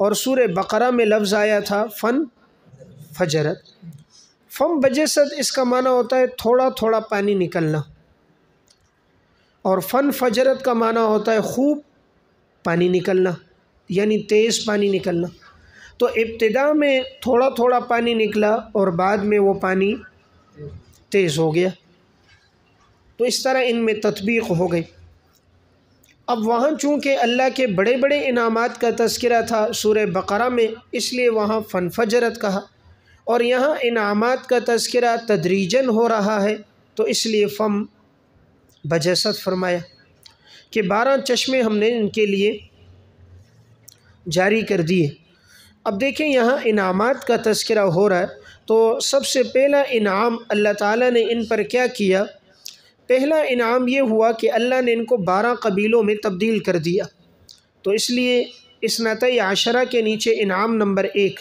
Speaker 1: اور سورہ بقرہ میں لفظ آیا تھا فَانْفَجَرَتْ۔ فَانْبَجَسَتْ اس کا معنی ہوتا ہے تھوڑا تھوڑا پانی نکلنا، اور فَانْفَجَرَتْ کا معنی ہوتا ہے خوب پانی نکلنا، یعنی تیز پانی نکلنا۔ تو ابتدا میں تھوڑا تھوڑا پانی نکلا اور بعد میں وہ پانی تیز ہو گیا، تو اس طرح ان میں تطبیق ہو گئی۔ اب وہاں چونکہ اللہ کے بڑے بڑے انعامات کا تذکرہ تھا سورہ بقرہ میں، اس لیے وہاں فَانْفَجَرَتْ کہا، اور یہاں انعامات کا تذکرہ تدریجاً ہو رہا ہے تو اس لیے فَانْبَجَسَتْ فرمایا کہ 12 چشمے ہم نے ان کے لیے جاری کر دیے۔ اب دیکھیں یہاں انعامات کا تذکرہ ہو رہا ہے، تو سب سے پہلا انعام اللہ تعالیٰ نے ان پر کیا کیا؟ پہلا انعام یہ ہوا کہ اللہ نے ان کو 12 قبیلوں میں تبدیل کر دیا، تو اس لیے اثنتي عشرہ کے نیچے انعام نمبر 1،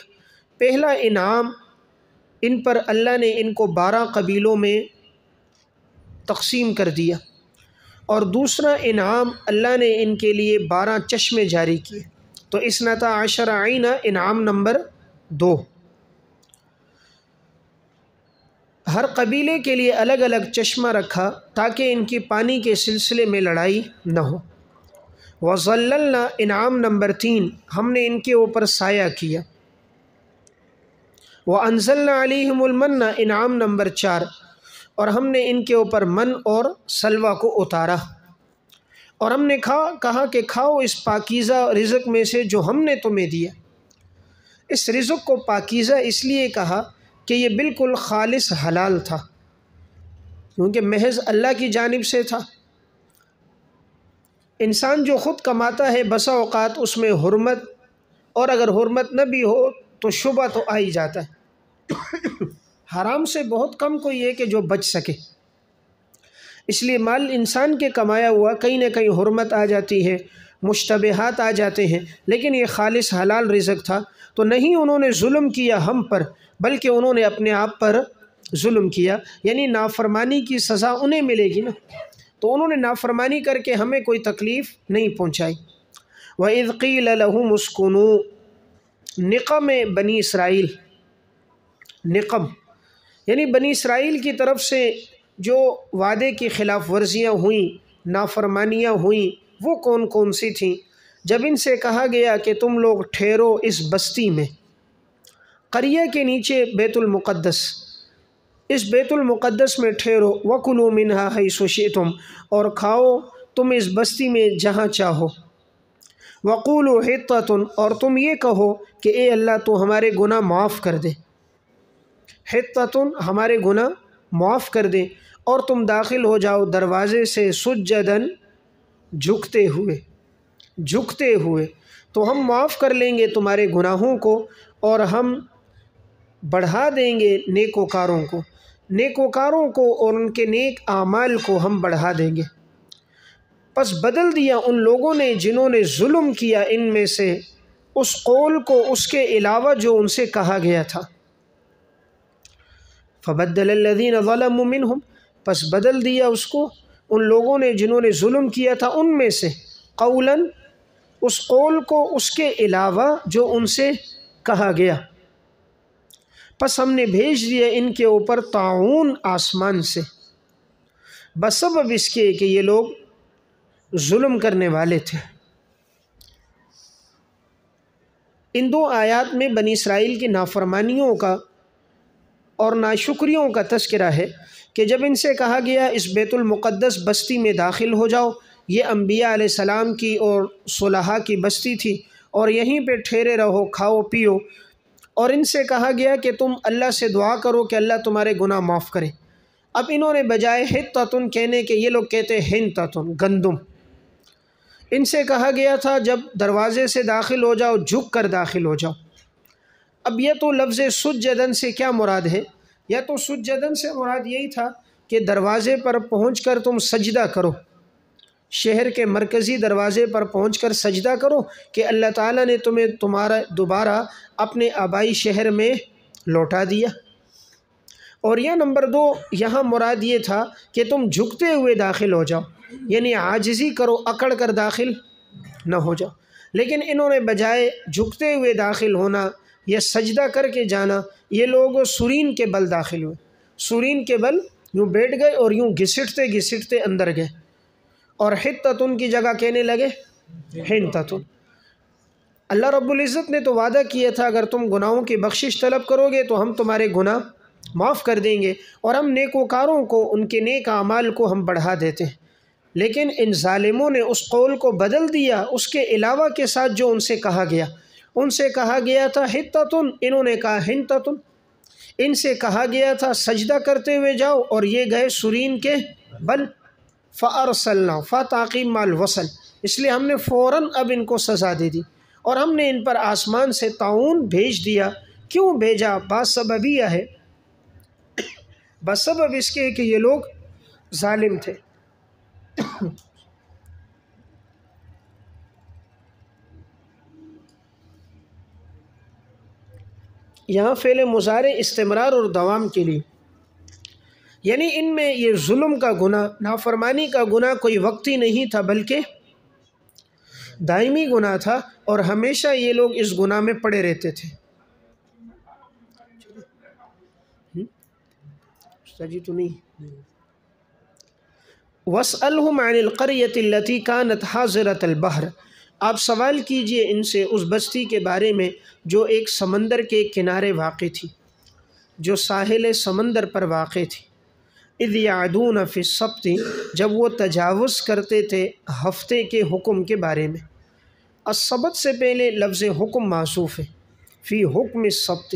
Speaker 1: پہلا انعام ان پر اللہ نے ان کو 12 قبیلوں میں تقسیم کر دیا، اور دوسرا انعام اللہ نے ان کے لیے 12 چشمے جاری کیے، تو اثنتا عشر عینہ انعام نمبر 2۔ ہر قبیلے کے لیے الگ الگ چشمہ رکھا تاکہ ان کی پانی کے سلسلے میں لڑائی نہ ہو۔ وَظَلَّلْنَا انعام نمبر 3 ہم نے ان کے اوپر سایہ کیا. وَأَنزَلْنَا عَلَيْهِمُ الْمَنَّ انعام نمبر 4 اور ہم نے ان کے اوپر من اور سلوہ کو اتارا. اور ہم نے کہا کہ کھاؤ اس پاکیزہ رزق میں سے جو ہم نے تمہیں دیا. اس رزق کو پاکیزہ اس لیے کہا کہ یہ بالکل خالص حلال تھا، کیونکہ محض اللہ کی جانب سے تھا. انسان جو خود کماتا ہے بسا اوقات اس میں حرمت، اور اگر حرمت نہ بھی ہو تو شبہ تو آ ہی جاتا ہے. حرام سے بہت کم کوئی ہے کہ جو بچ سکے. اس لیے مال انسان کے کمایا ہوا کہیں نہ کہیں حرمت آ جاتی ہے، مشتبہات آ جاتے ہیں، لیکن یہ خالص حلال رزق تھا. تو نہیں انہوں نے ظلم کیا ہم پر، بلکہ انہوں نے اپنے آپ پر ظلم کیا، یعنی نافرمانی کی سزا انہیں ملے گی نا. تو انہوں نے نافرمانی کر کے ہمیں کوئی تکلیف نہیں پہنچائی. وَإِذْ قِيلَ لَهُمُ اسْكُنُوا نقم بنی اسرائیل، نقم یعنی بنی اسرائیل کی طرف سے جو وعدے کی خلاف ورزیاں ہوئیں، نافرمانیاں ہوئیں، وہ کون کون سی تھیں؟ جب ان سے کہا گیا کہ تم لوگ ٹھہرو اس بستی میں، قریہ کے نیچے بیت المقدس، اس بیت المقدس میں ٹھہرو. وَكُلُوا مِنْهَا حَيْثُ شِئْتُمْ اور کھاؤ تم اس بستی میں جہاں چاہو. وَقُولُوا حِطَّةٌ اور تم یہ کہو کہ اے اللہ تو ہمارے گناہ معاف کر دے. حِطَّةٌ ہمارے گناہ معاف کر دے. اور تم داخل ہو جاؤ دروازے سے سجداً جھکتے ہوئے، جھکتے ہوئے، تو ہم معاف کر لیں گے تمہارے گناہوں کو، اور ہم بڑھا دیں گے نیکوکاروں کو، نیکوکاروں کو اور ان کے نیک اعمال کو ہم بڑھا دیں گے. پس بدل دیا ان لوگوں نے جنہوں نے ظلم کیا ان میں سے اس قول کو اس کے علاوہ جو ان سے کہا گیا تھا. فَبَدَّلَ الَّذِينَ ظَلَمُوا مِنْهُمْ پس بدل دیا اس کو ان لوگوں نے جنہوں نے ظلم کیا تھا ان میں سے، قولاً اس قول کو اس کے علاوہ جو ان سے کہا گیا. پس ہم نے بھیج دیا ان کے اوپر طاعون آسمان سے، بسبب اس کے کہ یہ لوگ ظلم کرنے والے تھے. ان 2 آیات میں بنی اسرائیل کی نافرمانیوں کا اور ناشکریوں کا تذکرہ ہے کہ جب ان سے کہا گیا اس بیت المقدس بستی میں داخل ہو جاؤ، یہ انبیاء علیہ السلام کی اور صلحاء کی بستی تھی، اور یہیں پہ ٹھہرے رہو، کھاؤ پیو. اور ان سے کہا گیا کہ تم اللہ سے دعا کرو کہ اللہ تمہارے گناہ معاف کرے. اب انہوں نے بجائے حِطَّةٌ کہنے کے یہ لوگ کہتے ہیں حِنطَةٌ گندم. ان سے کہا گیا تھا جب دروازے سے داخل ہو جاؤ جھک کر داخل ہو جاؤ. اب یہ تو لفظ سجدن سے کیا مراد ہے؟ یا تو سجدن سے مراد یہی تھا کہ دروازے پر پہنچ کر تم سجدہ کرو، شہر کے مرکزی دروازے پر پہنچ کر سجدہ کرو کہ اللہ تعالیٰ نے تمہیں تمہارا دوبارہ اپنے آبائی شہر میں لوٹا دیا. اور یہ نمبر 2 یہاں مراد یہ تھا کہ تم جھکتے ہوئے داخل ہو جاؤ، یعنی عاجزی کرو، اکڑ کر داخل نہ ہو جاؤ. لیکن انہوں نے بجائے جھکتے ہوئے داخل ہونا یا سجدہ کر کے جانا، یہ لوگ سورین کے بل داخل ہوئے، سورین کے بل یوں بیٹھ گئے اور یوں گھسٹتے گھسٹتے اندر گئے، اور حِطَّةٌ کی جگہ کہنے لگے حِنطَةٌ. اللہ رب العزت نے تو وعدہ کیا تھا اگر تم گناہوں کی بخشش طلب کرو گے تو ہم تمہارے گناہ معاف کر دیں گے، اور ہم نیکوکاروں کو ان کے نیک اعمال کو ہم بڑھا دیتے ہیں. لیکن ان ظالموں نے اس قول کو بدل دیا اس کے علاوہ کے ساتھ جو ان سے کہا گیا. ان سے کہا گیا تھا حِطَّةٌ، انہوں نے کہا حِنطَةٌ. ان سے کہا گیا تھا سجدہ کرتے ہوئے جاؤ، اور یہ گئے سورین کے بل. فَأَرْسَلْنَا فَتَعْقِيبٌ مع الوصل، اس لیے ہم نے فوراً اب ان کو سزا دے دی، اور ہم نے ان پر آسمان سے طاعون بھیج دیا. کیوں بھیجا؟ بسببیہ ہے، بسبب اس کے کہ یہ لوگ ظالم تھے. یہاں فعل مضارع استمرار اور دوام کے لیے، یعنی ان میں یہ ظلم کا گناہ، نافرمانی کا گناہ کوئی وقتی نہیں تھا بلکہ دائمی گناہ تھا، اور ہمیشہ یہ لوگ اس گناہ میں پڑے رہتے تھے. سجی تو نہیں وَاسْأَلْهُمْ عَنِ الْقَرْيَةِ الَّتِي كَانَتْ حَاضِرَةَ الْبَحْرِ، آپ سوال کیجئے ان سے اس بستی کے بارے میں جو ایک سمندر کے کنارے واقع تھی، جو ساحل سمندر پر واقع تھی۔ اِذْ يَعْدُونَ فِي السَّبْتِ، جب وہ تجاوز کرتے تھے ہفتے کے حکم کے بارے میں۔ السبت سے پہلے لفظ حکم معصوف ہے، فی حکم السبت۔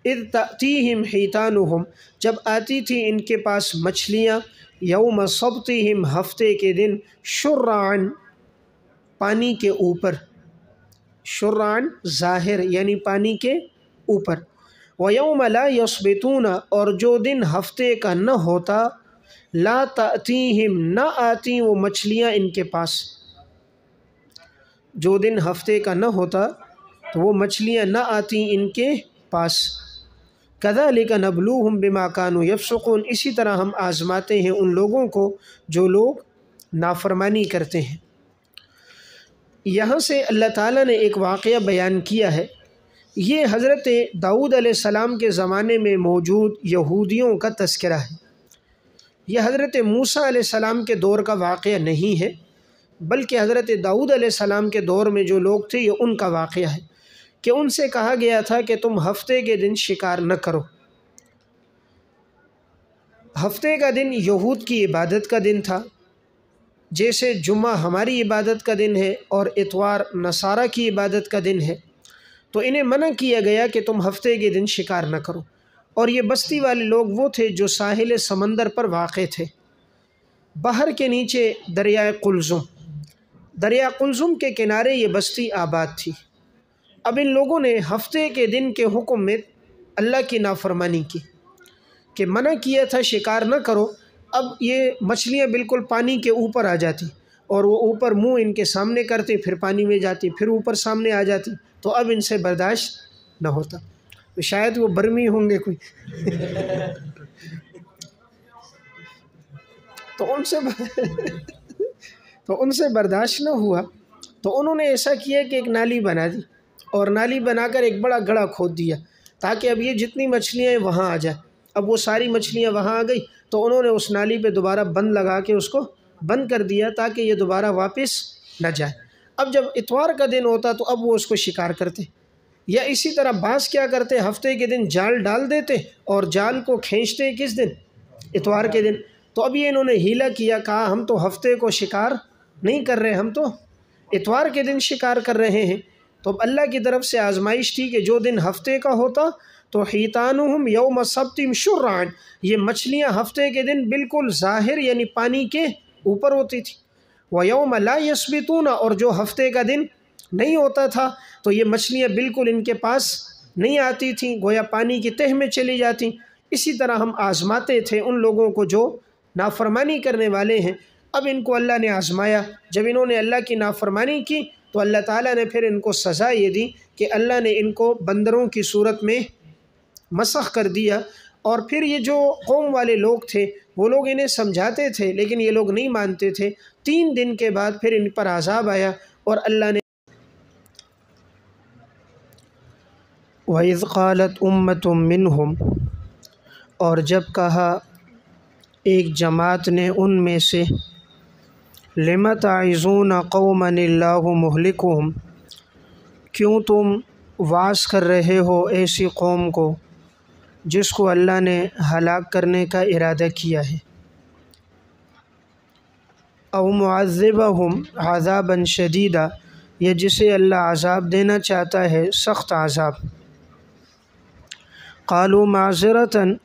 Speaker 1: اذ تأتیہم حیتانہم، جب آتی تھی ان کے پاس مچھلیاں، یوم سبتہم، ہفتے کے دن، شرعاً، پانی کے اوپر، شرعاً ظاہر یعنی پانی کے اوپر، وَيَوْمَ لَا يَصْبِتُونَ، اور جو دن ہفتے کا نہ ہوتا، لا تأتیہم، نہ آتی وہ مچھلیاں ان کے پاس، جو دن ہفتے کا نہ ہوتا تو وہ مچھلیاں نہ آتی ان کے پاس۔ کذالک نبلوہم بما کانوا یفسقون، اسی طرح ہم آزماتے ہیں ان لوگوں کو جو لوگ نافرمانی کرتے ہیں۔ یہاں سے اللہ تعالیٰ نے ایک واقعہ بیان کیا ہے، یہ حضرت داؤد علیہ السلام کے زمانے میں موجود یہودیوں کا تذکرہ ہے۔ یہ حضرت موسیٰ علیہ السلام کے دور کا واقعہ نہیں ہے، بلکہ حضرت داؤد علیہ السلام کے دور میں جو لوگ تھے یہ ان کا واقعہ ہے کہ ان سے کہا گیا تھا کہ تم ہفتے کے دن شکار نہ کرو۔ ہفتے کا دن یہود کی عبادت کا دن تھا، جیسے جمعہ ہماری عبادت کا دن ہے اور اتوار نصارہ کی عبادت کا دن ہے، تو انہیں منع کیا گیا کہ تم ہفتے کے دن شکار نہ کرو۔ اور یہ بستی والے لوگ وہ تھے جو ساحل سمندر پر واقع تھے، بحر کے نیچے دریائے قلزم، دریا قلزم کے کنارے یہ بستی آباد تھی۔ اب ان لوگوں نے ہفتے کے دن کے حکم میں اللہ کی نافرمانی کی کہ منع کیا تھا شکار نہ کرو، اب یہ مچھلیاں بالکل پانی کے اوپر آ جاتی اور وہ اوپر منہ ان کے سامنے کرتی، پھر پانی میں جاتی، پھر اوپر سامنے آ جاتی، تو اب ان سے برداشت نہ ہوتا۔ تو شاید وہ برمی ہوں گے کوئی تو ان سے برداشت نہ ہوا، تو انہوں نے ایسا کیا کہ ایک نالی بنا دی، اور نالی بنا کر ایک بڑا گڑھا کھود دیا تاکہ اب یہ جتنی مچھلیاں ہیں وہاں آ جائیں۔ اب وہ ساری مچھلیاں وہاں آ گئی تو انہوں نے اس نالی پہ دوبارہ بند لگا کے اس کو بند کر دیا تاکہ یہ دوبارہ واپس نہ جائے۔ اب جب اتوار کا دن ہوتا تو اب وہ اس کو شکار کرتے، یا اسی طرح بعض کیا کرتے، ہفتے کے دن جال ڈال دیتے اور جال کو کھینچتے کس دن؟ اتوار کے دن۔ تو اب یہ انہوں نے ہیلا کیا، کہا ہم تو ہفتے کو شکار نہیں کر رہے، ہم تو اتوار کے دن شکار کر رہے ہیں۔ تو اب اللہ کی طرف سے آزمائش تھی کہ جو دن ہفتے کا ہوتا تو حیتانہم یوم سبتہم شرعاً، یہ مچھلیاں ہفتے کے دن بالکل ظاہر یعنی پانی کے اوپر ہوتی تھی، وَيَوْمَ لَا يَصْبِتُونَ، اور جو ہفتے کا دن نہیں ہوتا تھا تو یہ مچھلیاں بالکل ان کے پاس نہیں آتی تھیں، گویا پانی کی تہہ میں چلی جاتیں۔ اسی طرح ہم آزماتے تھے ان لوگوں کو جو نافرمانی کرنے والے ہیں۔ اب ان کو اللہ نے آزمایا، جب انہوں نے اللہ کی نافرمانی کی تو اللہ تعالیٰ نے پھر ان کو سزا یہ دی کہ اللہ نے ان کو بندروں کی صورت میں مسخ کر دیا۔ اور پھر یہ جو قوم والے لوگ تھے وہ لوگ انہیں سمجھاتے تھے لیکن یہ لوگ نہیں مانتے تھے۔ 3 دن کے بعد پھر ان پر عذاب آیا اور اللہ نے وَإِذْ قَالَتْ أُمَّةٌ مِّنْهُمْ، اور جب کہا ایک جماعت نے ان میں سے، لِمَ تَعِظُونَ قَوْمًا اللَّهُ مُهْلِكُهُمْ، کیوں تم وعظ کر رہے ہو ایسی قوم کو جس کو اللہ نے ہلاک کرنے کا ارادہ کیا ہے، او معذبہم عذابا شدیدا، یا جسے اللہ عذاب دینا چاہتا ہے سخت عذاب۔ قالوا معذرتاً،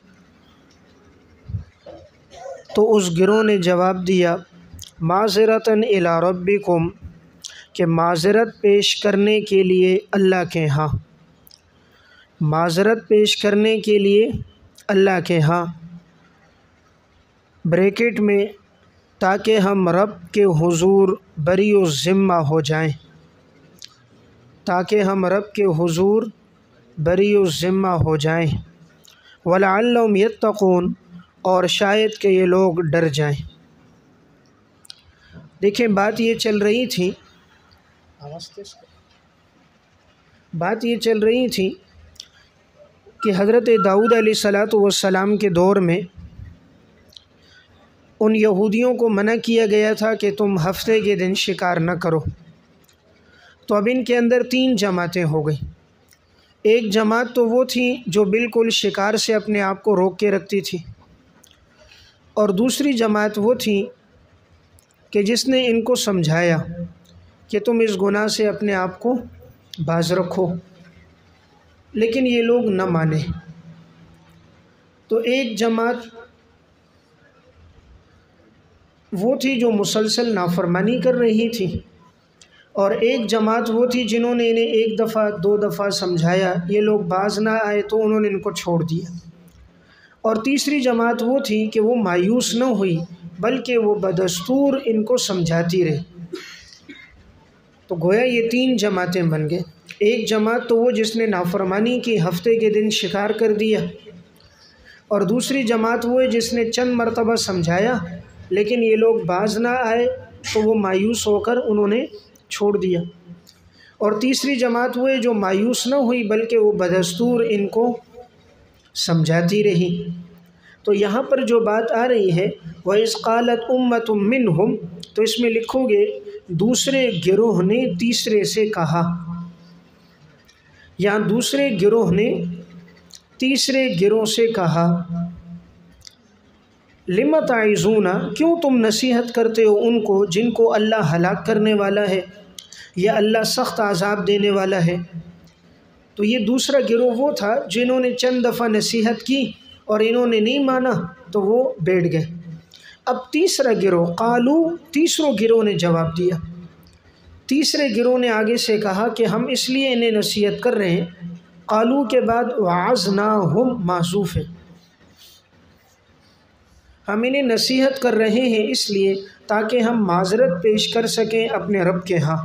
Speaker 1: تو اس گروہ نے جواب دیا، معذرتاً الی ربکم، کہ معذرت پیش کرنے کے لیے اللہ کے ہاں، معذرت پیش کرنے کے لیے اللہ کے ہاں، بریکٹ میں، تاکہ ہم رب کے حضور بری و ذمہ ہو جائیں، تاکہ ہم رب کے حضور بری و ذمہ ہو جائیں، وَلَعَلَّهُمْ يَتَّقُونَ، اور شاید کہ یہ لوگ ڈر جائیں۔ دیکھیں بات یہ چل رہی تھی کہ حضرت داؤد علیہ السلام کے دور میں ان یہودیوں کو منع کیا گیا تھا کہ تم ہفتے کے دن شکار نہ کرو، تو اب ان کے اندر 3 جماعتیں ہو گئیں۔ ایک جماعت تو وہ تھی جو بالکل شکار سے اپنے آپ کو روک کے رکھتی تھی، اور دوسری جماعت وہ تھی کہ جس نے ان کو سمجھایا کہ تم اس گناہ سے اپنے آپ کو باز رکھو، لیکن یہ لوگ نہ مانے۔ تو ایک جماعت وہ تھی جو مسلسل نافرمانی کر رہی تھی، اور ایک جماعت وہ تھی جنہوں نے انہیں 1 دفعہ 2 دفعہ سمجھایا، یہ لوگ باز نہ آئے تو انہوں نے ان کو چھوڑ دیا۔ اور تیسری جماعت وہ تھی کہ وہ مایوس نہ ہوئی بلکہ وہ بدستور ان کو سمجھاتی رہی۔ تو گویا یہ 3 جماعتیں بن گئے۔ ایک جماعت تو وہ جس نے نافرمانی کی، ہفتے کے دن شکار کر دیا، اور دوسری جماعت وہ ہے جس نے چند مرتبہ سمجھایا لیکن یہ لوگ باز نہ آئے تو وہ مایوس ہو کر انہوں نے چھوڑ دیا، اور تیسری جماعت وہ ہے جو مایوس نہ ہوئی بلکہ وہ بدستور ان کو سمجھاتی رہی۔ تو یہاں پر جو بات آ رہی ہے وَإِذْ قَالَتْ أُمَّةٌ مِّنْهُمْ، تو اس میں لکھو گے دوسرے گروہ نے تیسرے سے کہا، یا دوسرے گروہ نے تیسرے گروہ سے کہا، لِمَ تَعِظُونَ، کیوں تم نصیحت کرتے ہو ان کو جن کو اللہ ہلاک کرنے والا ہے یا اللہ سخت عذاب دینے والا ہے۔ تو یہ دوسرا گروہ وہ تھا جنہوں نے چند دفعہ نصیحت کی اور انہوں نے نہیں مانا تو وہ بیٹھ گئے۔ اب تیسرا گروہ، قالو، تیسروں گروہ نے جواب دیا۔ تیسرے گروہ نے آگے سے کہا کہ ہم اس لیے انہیں نصیحت کر رہے ہیں، قالو کے بعد وعظناہم معذوف ہے، ہم انہیں نصیحت کر رہے ہیں اس لیے تاکہ ہم معذرت پیش کر سکیں اپنے رب کے ہاں،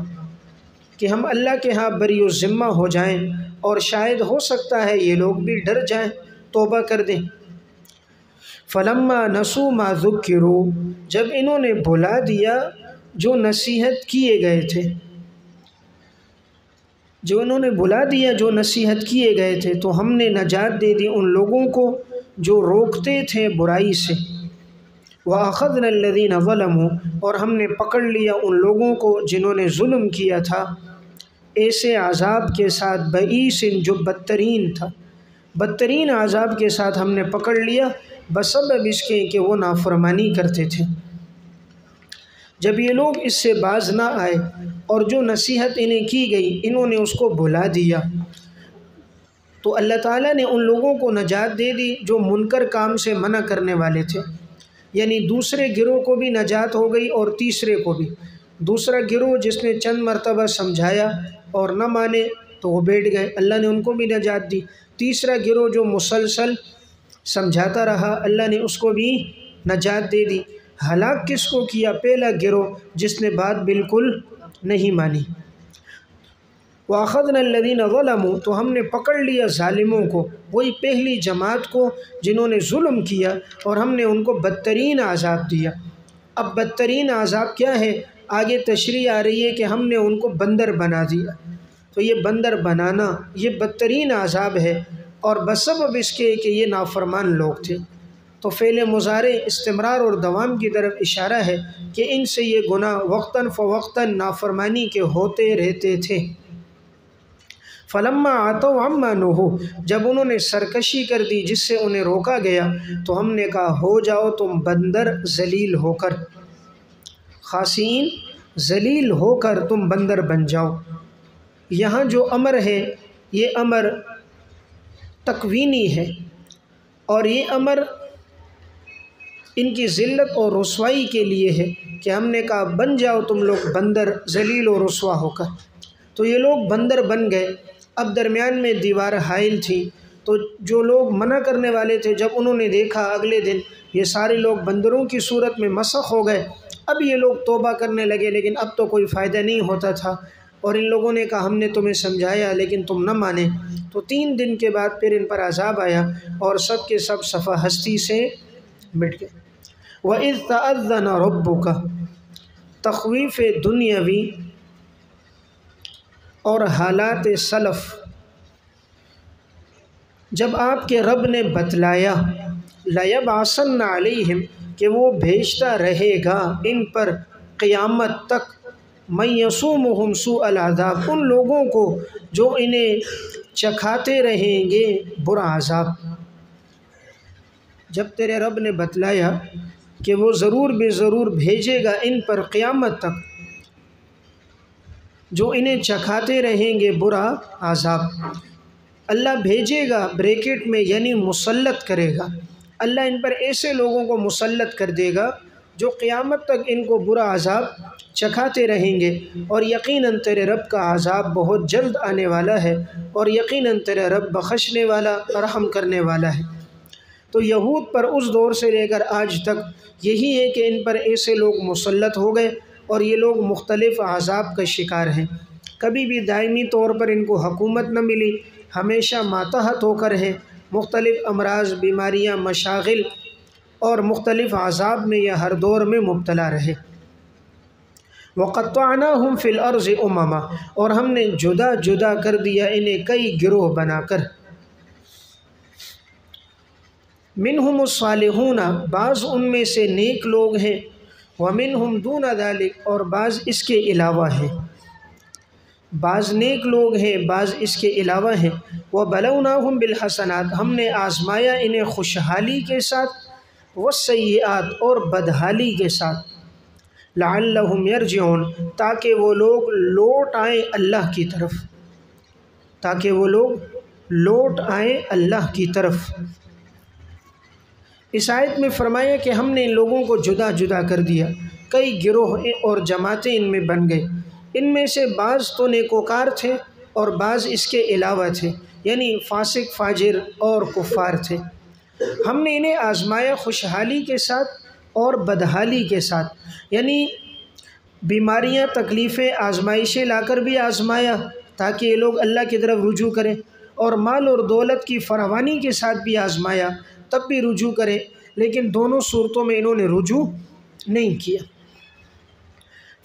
Speaker 1: کہ ہم اللہ کے ہاں بری و ذمہ ہو جائیں، اور شاید ہو سکتا ہے یہ لوگ بھی ڈر جائیں، توبہ کر دیں۔ فَلَمَّا نَسُوا مَا ذُكِّرُوا، جب انہوں نے بھلا دیا جو نصیحت کیے گئے تھے، جو نصیحت کیے گئے تھے، تو ہم نے نجات دے دی ان لوگوں کو جو روکتے تھے برائی سے۔ وَأَخَذْنَا الَّذِينَ ظَلَمُوا، اور ہم نے پکڑ لیا ان لوگوں کو جنہوں نے ظلم کیا تھا، ایسے عذاب کے ساتھ بئیس جو بدترین تھا، بدترین عذاب کے ساتھ ہم نے پکڑ لیا، بسبب اس کے کہ وہ نافرمانی کرتے تھے۔ جب یہ لوگ اس سے باز نہ آئے اور جو نصیحت انہیں کی گئی انہوں نے اس کو بھلا دیا، تو اللہ تعالیٰ نے ان لوگوں کو نجات دے دی جو منکر کام سے منع کرنے والے تھے، یعنی دوسرے گروہ کو بھی نجات ہو گئی اور تیسرے کو بھی۔ دوسرا گروہ جس نے چند مرتبہ سمجھایا اور نہ مانے تو وہ بیٹھ گئے، اللہ نے ان کو بھی نجات دی۔ تیسرا گروہ جو مسلسل سمجھاتا رہا، اللہ نے اس کو بھی نجات دے دی۔ ہلاک کس کو کیا؟ پہلا گروہ جس نے بات بالکل نہیں مانی۔ وَأَخَذْنَا الَّذِينَ ظَلَمُوا، تو ہم نے پکڑ لیا ظالموں کو، وہی پہلی جماعت کو جنہوں نے ظلم کیا، اور ہم نے ان کو بدترین عذاب دیا۔ اب بدترین عذاب کیا ہے؟ آگے تشریح آ رہی ہے کہ ہم نے ان کو بندر بنا دیا، تو یہ بندر بنانا یہ بدترین عذاب ہے، اور بسبب اس کے کہ یہ نافرمان لوگ تھے۔ تو فعل مضارع استمرار اور دوام کی طرف اشارہ ہے کہ ان سے یہ گناہ وقتاً فوقتاً نافرمانی کے ہوتے رہتے تھے۔ فَلَمَّا عَتَوْا عَمَّا نُهُوا، جب انہوں نے سرکشی کر دی جس سے انہیں روکا گیا، تو ہم نے کہا ہو جاؤ تم بندر ذلیل ہو کر، خاسئین ذلیل ہو کر تم بندر بن جاؤ۔ یہاں جو امر ہے یہ امر تکوینی ہے، اور یہ امر ان کی ذلت اور رسوائی کے لیے ہے کہ ہم نے کہا بن جاؤ تم لوگ بندر ذلیل و رسوا ہو کر۔ تو یہ لوگ بندر بن گئے۔ اب درمیان میں دیوار حائل تھی، تو جو لوگ منع کرنے والے تھے جب انہوں نے دیکھا اگلے دن یہ سارے لوگ بندروں کی صورت میں مسخ ہو گئے، اب یہ لوگ توبہ کرنے لگے، لیکن اب تو کوئی فائدہ نہیں ہوتا تھا، اور ان لوگوں نے کہا ہم نے تمہیں سمجھایا لیکن تم نہ مانے۔ تو 3 دن کے بعد پھر ان پر عذاب آیا اور سب کے سب صفحہ ہستی سے مٹ گئے۔ وَإِذْ تَأَذَّنَ رَبُّكَ، تخویف دنیاوی اور حالات سلف، جب آپ کے رب نے بتلایا، لَيَبْعَثَنَّ عَلَيْهِمْ، کہ وہ بھیجتا رہے گا ان پر قیامت تک من یسومہم سوء العذاب، ان لوگوں کو جو انہیں چکھاتے رہیں گے برا عذاب۔ جب تیرے رب نے بتلایا کہ وہ ضرور بے ضرور بھیجے گا ان پر قیامت تک جو انہیں چکھاتے رہیں گے برا عذاب، اللہ بھیجے گا بریکٹ میں یعنی مسلط کرے گا، اللہ ان پر ایسے لوگوں کو مسلط کر دے گا جو قیامت تک ان کو برا عذاب چکھاتے رہیں گے، اور یقیناً تیرے رب کا عذاب بہت جلد آنے والا ہے، اور یقیناً تیرے رب بخشنے والا رحم کرنے والا ہے۔ تو یہود پر اس دور سے لے کر آج تک یہی ہے کہ ان پر ایسے لوگ مسلط ہو گئے اور یہ لوگ مختلف عذاب کا شکار ہیں۔ کبھی بھی دائمی طور پر ان کو حکومت نہ ملی، ہمیشہ ماتحت ہو کر ہیں، مختلف امراض، بیماریاں، مشاغل اور مختلف عذاب میں یہ ہر دور میں مبتلا رہے۔ وَقَطَّعْنَاهُمْ فِي الْأَرْضِ أُمَمًا، اور ہم نے جدا جدا کر دیا انہیں کئی گروہ بنا کر۔ منہم الصالحون، بعض ان میں سے نیک لوگ ہیں، ومنہم دون ذلک، اور بعض اس کے علاوہ ہیں، بعض نیک لوگ ہیں بعض اس کے علاوہ ہیں۔ وبلوناہم بالحسنات، ہم نے آزمایا انہیں خوشحالی کے ساتھ، والسیئات، اور بدحالی کے ساتھ، لعلہم یرجعون، تاکہ وہ لوگ لوٹ آئیں اللہ کی طرف، تاکہ وہ لوگ لوٹ آئیں اللہ کی طرف۔ اس آیت میں فرمایا کہ ہم نے ان لوگوں کو جدا جدا کر دیا، کئی گروہ اور جماعتیں ان میں بن گئی، ان میں سے بعض تو نیکوکار تھے اور بعض اس کے علاوہ تھے، یعنی فاسق، فاجر اور کفار تھے۔ ہم نے انہیں آزمایا خوشحالی کے ساتھ اور بدحالی کے ساتھ، یعنی بیماریاں، تکلیفیں، آزمائشیں لا کر بھی آزمایا تاکہ یہ لوگ اللہ کی طرف رجوع کریں، اور مال اور دولت کی فراوانی کے ساتھ بھی آزمایا تب بھی رجوع کریں، لیکن دونوں صورتوں میں انہوں نے رجوع نہیں کیا۔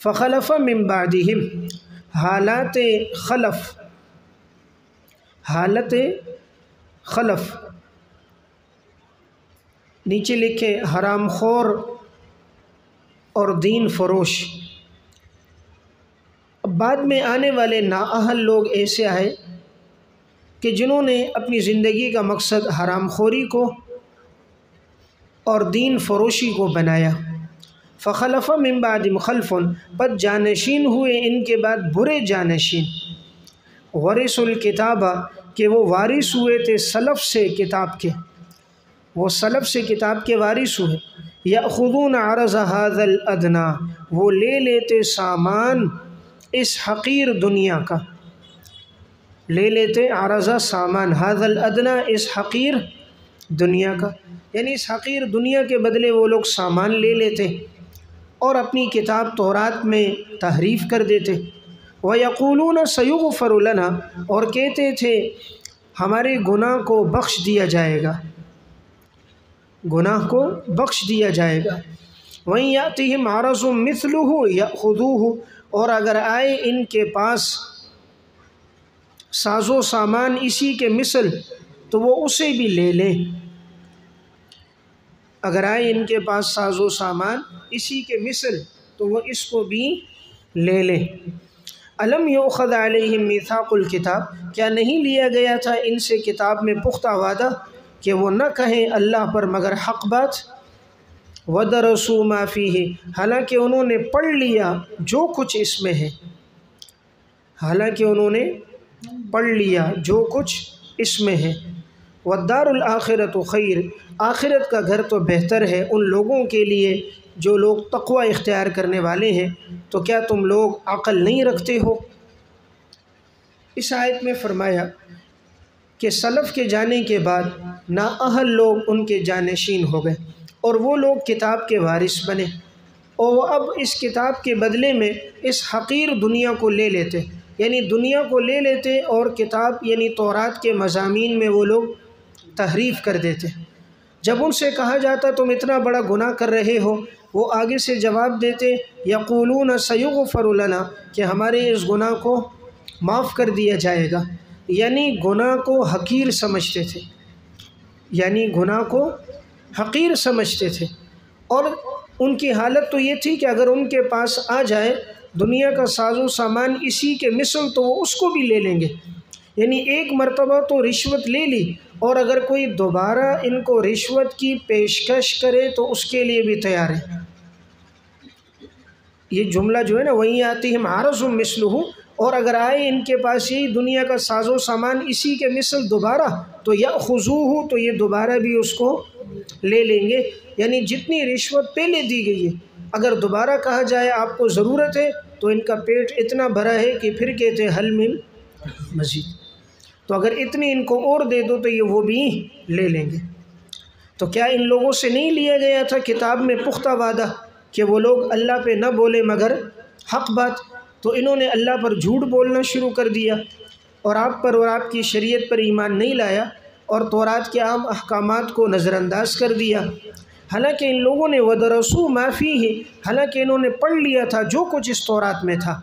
Speaker 1: فخلف من بعدہم، حالات خلف، حالت خلف، نیچے لکھیں حرام خور اور دین فروش۔ اب بعد میں آنے والے نااہل لوگ ایسے آئے کہ جنہوں نے اپنی زندگی کا مقصد حرام خوری کو اور دین فروشی کو بنایا۔ فخلف من بعدہم خلف، پس جانشین ہوئے ان کے بعد برے جانشین، ورثوا الکتاب، کہ وہ وارث ہوئے تھے سلف سے کتاب کے، وہ سلف سے کتاب کے وارث ہوئے۔ یأخذون عرض ھذا الادنی، وہ لے لیتے سامان اس حقیر دنیا کا، لے لیتے عرض سامان، ھذا الادنی، اس حقیر دنیا کا، یعنی اس حقیر دنیا کے بدلے وہ لوگ سامان لے لیتے اور اپنی کتاب تورات میں تحریف کر دیتے۔ وَيَقُولُونَ سَيُغْفَرُ لَنَا، اور کہتے تھے ہمارے گناہ کو بخش دیا جائے گا، گناہ کو بخش دیا جائے گا۔ وَإِن يَأْتِهِمْ عَرَضٌ مِثْلُهُ يَأْخُذُوهُ، اور اگر آئے ان کے پاس ساز و سامان اسی کے مثل تو وہ اسے بھی لے لیں، اگر آئے ان کے پاس ساز و سامان اسی کے مثل تو وہ اس کو بھی لے لیں۔ الم یؤخذ علیہم میثاق الکتاب، کیا نہیں لیا گیا تھا ان سے کتاب میں پختہ وعدہ کہ وہ نہ کہیں اللہ پر مگر حق بات۔ ودرسوا ما فیہ، حالانکہ انہوں نے پڑھ لیا جو کچھ اس میں ہے، حالانکہ انہوں نے پڑھ لیا جو کچھ اس میں ہے۔ والدار الآخرۃ خیر، آخرت کا گھر تو بہتر ہے ان لوگوں کے لیے جو لوگ تقوی اختیار کرنے والے ہیں، تو کیا تم لوگ عقل نہیں رکھتے ہو؟ اس آیت میں فرمایا کہ سلف کے جانے کے بعد نااہل لوگ ان کے جانشین ہو گئے اور وہ لوگ کتاب کے وارث بنے، اور وہ اب اس کتاب کے بدلے میں اس حقیر دنیا کو لے لیتے، یعنی دنیا کو لے لیتے اور کتاب یعنی تورات کے مضامین میں وہ لوگ تحریف کر دیتے۔ جب ان سے کہا جاتا تم اتنا بڑا گناہ کر رہے ہو، وہ آگے سے جواب دیتے یقولون سیغفر لنا، کہ ہمارے اس گناہ کو معاف کر دیا جائے گا، یعنی گناہ کو حقیر سمجھتے تھے، یعنی گناہ کو حقیر سمجھتے تھے۔ اور ان کی حالت تو یہ تھی کہ اگر ان کے پاس آ جائے دنیا کا ساز و سامان اسی کے مثل تو وہ اس کو بھی لے لیں گے، یعنی ایک مرتبہ تو رشوت لے لی، اور اگر کوئی دوبارہ ان کو رشوت کی پیشکش کرے تو اس کے لیے بھی تیار ہے۔ یہ جملہ جو ہے نا وہیں آتی ہے عَرَضٌ مِثْلُهُ، اور اگر آئے ان کے پاس یہی دنیا کا ساز و سامان اسی کے مثل دوبارہ تو یأخذوہ، تو یہ دوبارہ بھی اس کو لے لیں گے، یعنی جتنی رشوت پہلے دی گئی ہے اگر دوبارہ کہا جائے آپ کو ضرورت ہے تو ان کا پیٹ اتنا بھرا ہے کہ پھر کہتے ہیں حل من مزید، تو اگر اتنی ان کو اور دے دو تو یہ وہ بھی لے لیں گے۔ تو کیا ان لوگوں سے نہیں لیا گیا تھا کتاب میں پختہ وعدہ کہ وہ لوگ اللہ پہ نہ بولے مگر حق بات؟ تو انہوں نے اللہ پر جھوٹ بولنا شروع کر دیا اور آپ پر اور آپ کی شریعت پر ایمان نہیں لایا، اور تورات کے عام احکامات کو نظر انداز کر دیا، حالانکہ ان لوگوں نے وَدَرَسُوا مَا فِيهِ، حالانکہ انہوں نے پڑھ لیا تھا جو کچھ اس تورات میں تھا۔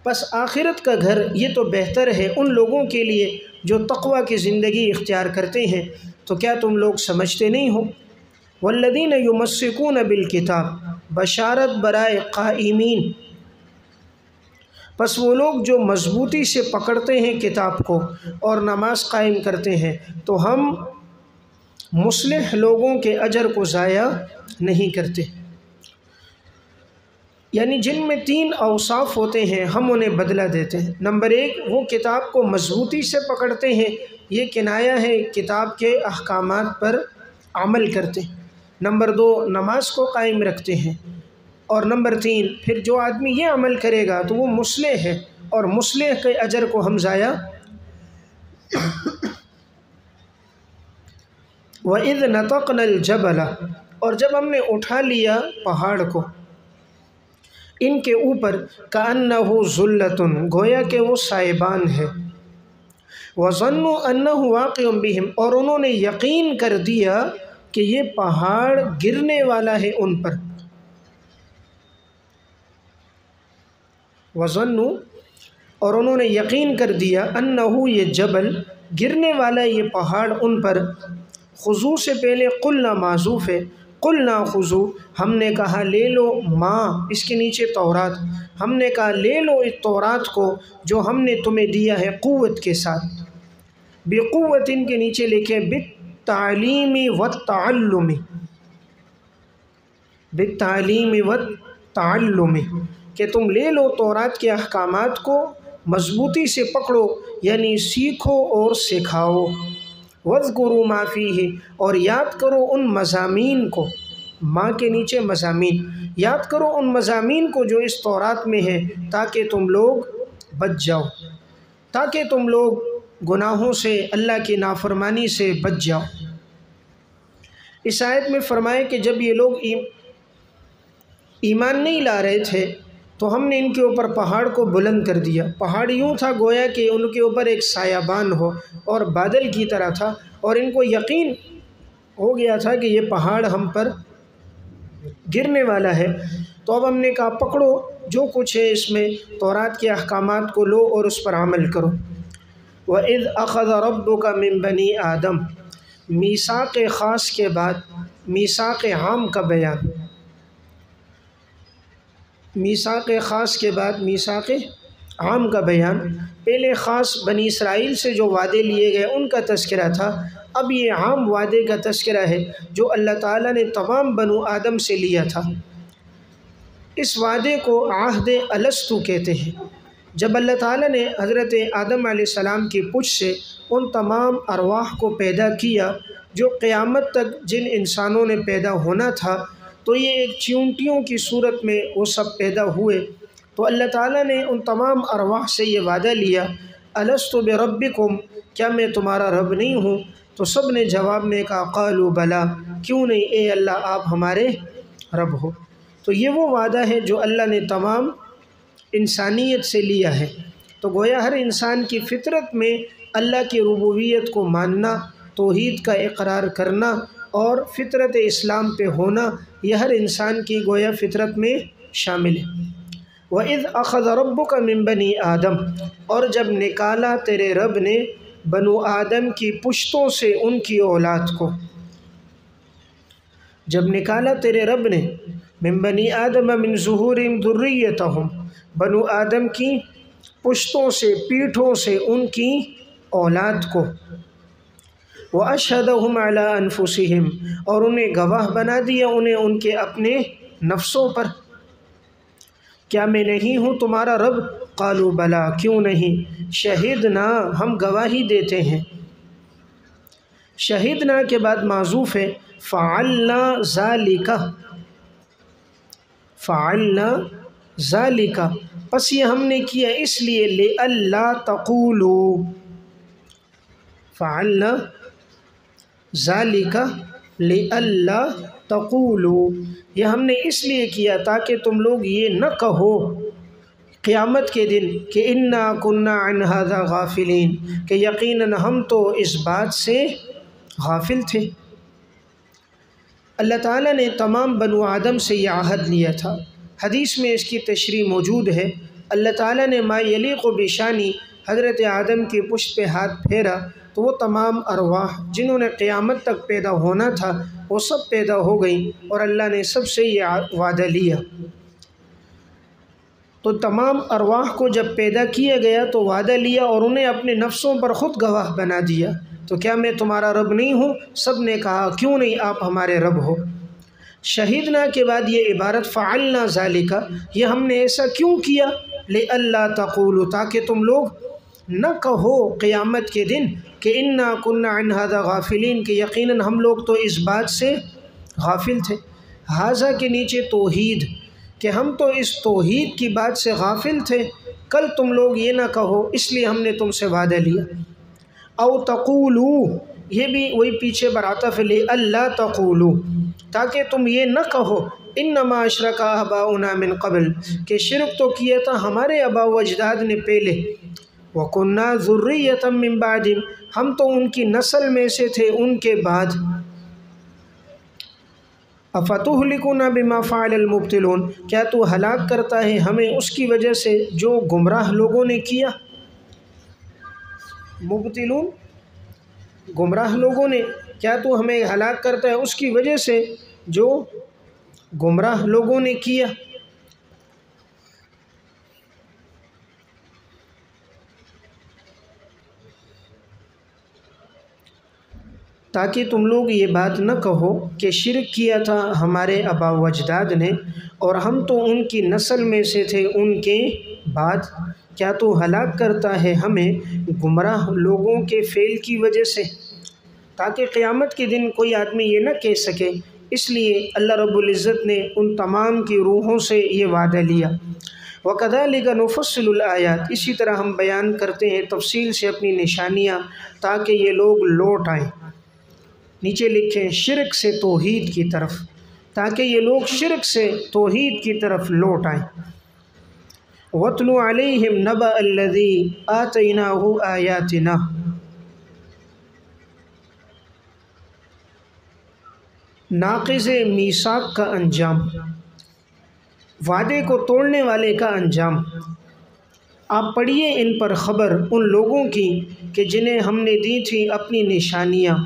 Speaker 1: پس آخرت کا گھر یہ تو بہتر ہے ان لوگوں کے لیے جو تقوی کی زندگی اختیار کرتے ہیں، تو کیا تم لوگ سمجھتے نہیں ہو؟ وَالَّذِينَ يُمَسِّكُونَ بِالْكِتَابِ، بشارت برائے قائمین، پس وہ لوگ جو مضبوطی سے پکڑتے ہیں کتاب کو اور نماز قائم کرتے ہیں تو ہم مصلح لوگوں کے اجر کو ضائع نہیں کرتے، یعنی جن میں 3 اوصاف ہوتے ہیں ہم انہیں بدلہ دیتے ہیں۔ نمبر 1، وہ کتاب کو مضبوطی سے پکڑتے ہیں، یہ کنایا ہے کتاب کے احکامات پر عمل کرتے ہیں۔ نمبر 2، نماز کو قائم رکھتے ہیں، اور نمبر 3، پھر جو آدمی یہ عمل کرے گا تو وہ مصلح ہے، اور مصلح کے اجر کو ہم ضائع وَإِذْ نَطَقْنَا الْجَبَلَ، اور جب ہم نے اٹھا لیا پہاڑ کو ان کے اوپر، كَأَنَّهُ ظُلَّةٌ، گویا کہ وہ سائبان ہے، وَظَنُّوا أَنَّهُ وَاقِعٌ بِهِمْ، اور انہوں نے یقین کر دیا کہ یہ پہاڑ گرنے والا ہے ان پر، وَظَنُّوا، اور انہوں نے یقین کر دیا، أَنَّهُ، یہ جبل گرنے والا یہ پہاڑ ان پر۔ خُذُوا سے پہلے قُلْنَا معذوف ہے، قُلْنَا خُذُوا، ہم نے کہا لے لو، ماں اس کے نیچے تورات، ہم نے کہا لے لو اس تورات کو جو ہم نے تمہیں دیا ہے قوت کے ساتھ، بقوت ان کے نیچے لکھے بالتعلیم والتعلم، بالتعلیم والتعلم، کہ تم لے لو تورات کے احکامات کو مضبوطی سے پکڑو، یعنی سیکھو اور سکھاؤ، وَاذْكُرُوا مَا فِيهِ، اور یاد کرو ان مضامین کو، ماں کے نیچے مضامین، یاد کرو ان مضامین کو جو اس تورات میں ہے، تاکہ تم لوگ بچ جاؤ، تاکہ تم لوگ گناہوں سے، اللہ کی نافرمانی سے بچ جاؤ۔ اس آیت میں فرمائے کہ جب یہ لوگ ایمان نہیں لا رہے تھے تو ہم نے ان کے اوپر پہاڑ کو بلند کر دیا، پہاڑ یوں تھا گویا کہ ان کے اوپر ایک سایہ ہو اور بادل کی طرح تھا، اور ان کو یقین ہو گیا تھا کہ یہ پہاڑ ہم پر گرنے والا ہے، تو اب ہم نے کہا پکڑو جو کچھ ہے اس میں تورات کے احکامات کو لو اور اس پر عمل کرو۔ وَإِذْ أَخَذَ رَبُّكَ مِنْ بَنِي آدم، میثاق خاص کے بعد میثاق عام کا بیان، میثاق خاص کے بعد میثاق عام کا بیان، پہلے خاص بنی اسرائیل سے جو وعدے لیے گئے ان کا تذکرہ تھا، اب یہ عام وعدے کا تذکرہ ہے جو اللہ تعالیٰ نے تمام بنو آدم سے لیا تھا۔ اس وعدے کو عہد الستو کہتے ہیں، جب اللہ تعالیٰ نے حضرت آدم علیہ السلام کی پشت سے ان تمام ارواح کو پیدا کیا جو قیامت تک جن انسانوں نے پیدا ہونا تھا، تو یہ ایک چیونٹیوں کی صورت میں وہ سب پیدا ہوئے، تو اللہ تعالیٰ نے ان تمام ارواح سے یہ وعدہ لیا، الست بربکم، کیا میں تمہارا رب نہیں ہوں؟ تو سب نے جواب میں کہا قالوا بلا، کیوں نہیں اے اللہ آپ ہمارے رب ہو۔ تو یہ وہ وعدہ ہے جو اللہ نے تمام انسانیت سے لیا ہے، تو گویا ہر انسان کی فطرت میں اللہ کی ربوبیت کو ماننا، توحید کا اقرار کرنا اور فطرت اسلام پہ ہونا، یہ ہر انسان کی گویا فطرت میں شامل ہے۔ وَإِذْ أَخَذَ رَبُّكَ مِنْ بَنِي آدم، اور جب نکالا تیرے رب نے بنو آدم کی پشتوں سے ان کی اولاد کو، جب نکالا تیرے رب نے من بنی آدم من ظہورہم ذریتہم بنو آدم کی پشتوں سے پیٹھوں سے ان کی اولاد کو، وَأَشْهَدَهُمْ عَلَىٰ أَنفُسِهِمْ اور انہیں گواہ بنا دیا انہیں ان کے اپنے نفسوں پر، کیا میں نہیں ہوں تمہارا رب؟ قالوا بلا کیوں نہیں، شہدنا ہم گواہی دیتے ہیں۔ شہدنا کے بعد معذوف ہے فعلنا ذالک، فعلنا ذالک پس یہ ہم نے کیا اس لیے لئلا تقولوا، فعلنا ذالک لئلا تقولوا یہ ہم نے اس لیے کیا تاکہ تم لوگ یہ نہ کہو قیامت کے دن کہ انا کنا عن ھذا غافلین، کہ یقیناً ہم تو اس بات سے غافل تھے۔ اللہ تعالیٰ نے تمام بنو آدم سے یہ عہد لیا تھا، حدیث میں اس کی تشریح موجود ہے۔ اللہ تعالیٰ نے ما یلیق بشانی حضرت آدم کی پشت پہ ہاتھ پھیرا تو وہ تمام ارواح جنہوں نے قیامت تک پیدا ہونا تھا وہ سب پیدا ہو گئیں، اور اللہ نے سب سے یہ وعدہ لیا۔ تو تمام ارواح کو جب پیدا کیا گیا تو وعدہ لیا اور انہیں اپنے نفسوں پر خود گواہ بنا دیا، تو کیا میں تمہارا رب نہیں ہوں؟ سب نے کہا کیوں نہیں آپ ہمارے رب ہو۔ شہیدنا کے بعد یہ عبارت فعلنا ذالک یہ ہم نے ایسا کیوں کیا، لئلا تقولوا تاکہ تم لوگ نہ کہو قیامت کے دن کہ انا کنا عن ھذا غافلین، کہ یقیناً ہم لوگ تو اس بات سے غافل تھے۔ ھذا کے نیچے توحید، کہ ہم تو اس توحید کی بات سے غافل تھے، کل تم لوگ یہ نہ کہو اس لیے ہم نے تم سے وعدہ لیا۔ او تقولوا یہ بھی وہی پیچھے برعطف لئلا تقولوا تاکہ تم یہ نہ کہو انما اشرک آباؤنا من قبل، کہ شرک تو کیا تھا ہمارے آباء و اجداد نے پہلے، وَكُنَّا ذُرِّيَّةً مِّن بَعْدِهِمْ ہم تو ان کی نسل میں سے تھے ان کے بعد۔ أَفَتُهْلِكُنَا بِمَا فَعَلَ الْمُبْطِلُونَ کیا تو ہلاک کرتا ہے ہمیں اس کی وجہ سے جو گمراہ لوگوں نے کیا۔ مبتلون گمراہ لوگوں نے، کیا تو ہمیں ہلاک کرتا ہے اس کی وجہ سے جو گمراہ لوگوں نے کیا۔ تاکہ تم لوگ یہ بات نہ کہو کہ شرک کیا تھا ہمارے آباء و اجداد نے اور ہم تو ان کی نسل میں سے تھے ان کے بعد، کیا تو ہلاک کرتا ہے ہمیں گمراہ لوگوں کے فعل کی وجہ سے، تاکہ قیامت کے دن کوئی آدمی یہ نہ کہہ سکے۔ اس لیے اللہ رب العزت نے ان تمام کی روحوں سے یہ وعدہ لیا۔ وَكَذَلِكَ نُفَصِّلُ الْآيَاتِ اسی طرح ہم بیان کرتے ہیں تفصیل سے اپنی نشانیاں تاکہ یہ لوگ لوٹ آئیں۔ نیچے لکھیں شرک سے توحید کی طرف، تاکہ یہ لوگ شرک سے توحید کی طرف لوٹ آئیں۔ وَاتْلُ عَلَيْهِمْ نَبَأَ الَّذِي آتَيْنَاهُ آيَاتِنَا ناقض میثاق کا انجام، وعدے کو توڑنے والے کا انجام۔ آپ پڑھیے ان پر خبر ان لوگوں کی کہ جنہیں ہم نے دی تھی اپنی نشانیاں،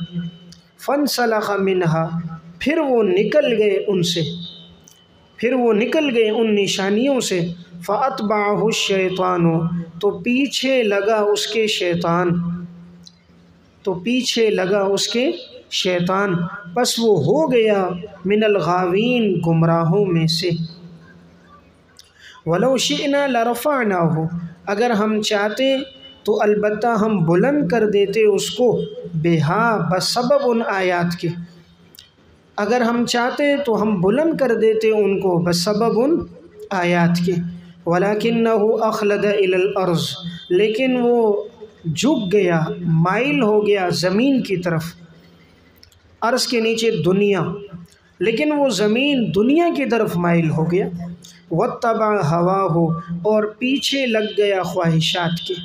Speaker 1: فَانْسَلَخَ مِنْهَا پھر وہ نکل گئے ان سے، پھر وہ نکل گئے ان نشانیوں سے، فَأَتْبَعَهُ الشَّيْطَانُ تو پیچھے لگا اس کے شیطان، تو پیچھے لگا اس کے شیطان، پس وہ ہو گیا من الغاوین گمراہوں میں سے۔ وَلَوْ شِئْنَا لَرَفَعْنَاهُ اگر ہم چاہتے تو البتہ ہم بلند کر دیتے اس کو، بہا بسبب ان آیات کے، اگر ہم چاہتے تو ہم بلند کر دیتے ان کو بسبب ان آیات کے، وَلَكِنَّهُ أَخْلَدَ إِلَى الْأَرْضِ لیکن وہ جھک گیا مائل ہو گیا زمین کی طرف، عرض کے نیچے دنیا، لیکن وہ زمین دنیا کی طرف مائل ہو گیا، وَاتَّبَعَ هَوَاهُ اور پیچھے لگ گیا خواہشات کے،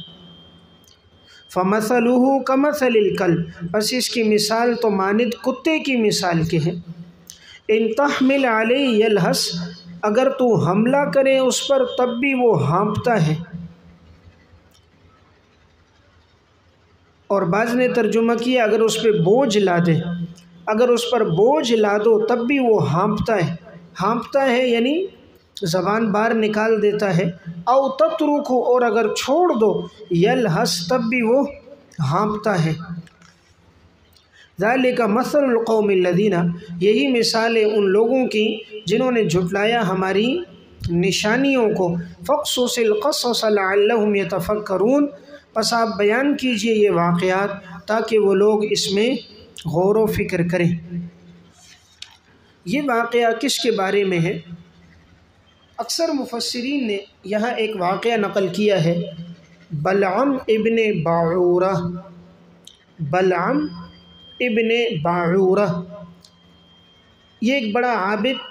Speaker 1: فَمَثَلُهُ كَمَثَلِ الْكَلْبِ بس اس کی مثال تو مانند کتے کی مثال کے ہے، إِن تَحْمِلْ عَلَيْهِ يَلْهَث اگر تو حملہ کرے اس پر تب بھی وہ ہانپتا ہے، اور بعض نے ترجمہ کیا اگر اس پہ بوجھ لا دے اگر اس پر بوجھ لا دو تب بھی وہ ہانپتا ہے یعنی زبان باہر نکال دیتا ہے، او تترکو اور اگر چھوڑ دو یلہس تب بھی وہ ہانپتا ہے۔ ذالک مثل القوم الذین، یہی مثال ہے ان لوگوں کی جنہوں نے جھٹلایا ہماری نشانیوں کو۔ فقصص القصص لعلہم یتفکرون، پس آپ بیان کیجئے یہ واقعات تاکہ وہ لوگ اس میں غور و فکر کریں۔ یہ واقعہ کس کے بارے میں ہے؟ اکثر مفسرین نے یہاں ایک واقعہ نقل کیا ہے، بلعم ابن باعورہ۔ بلعم ابن باعورہ یہ ایک بڑا عابد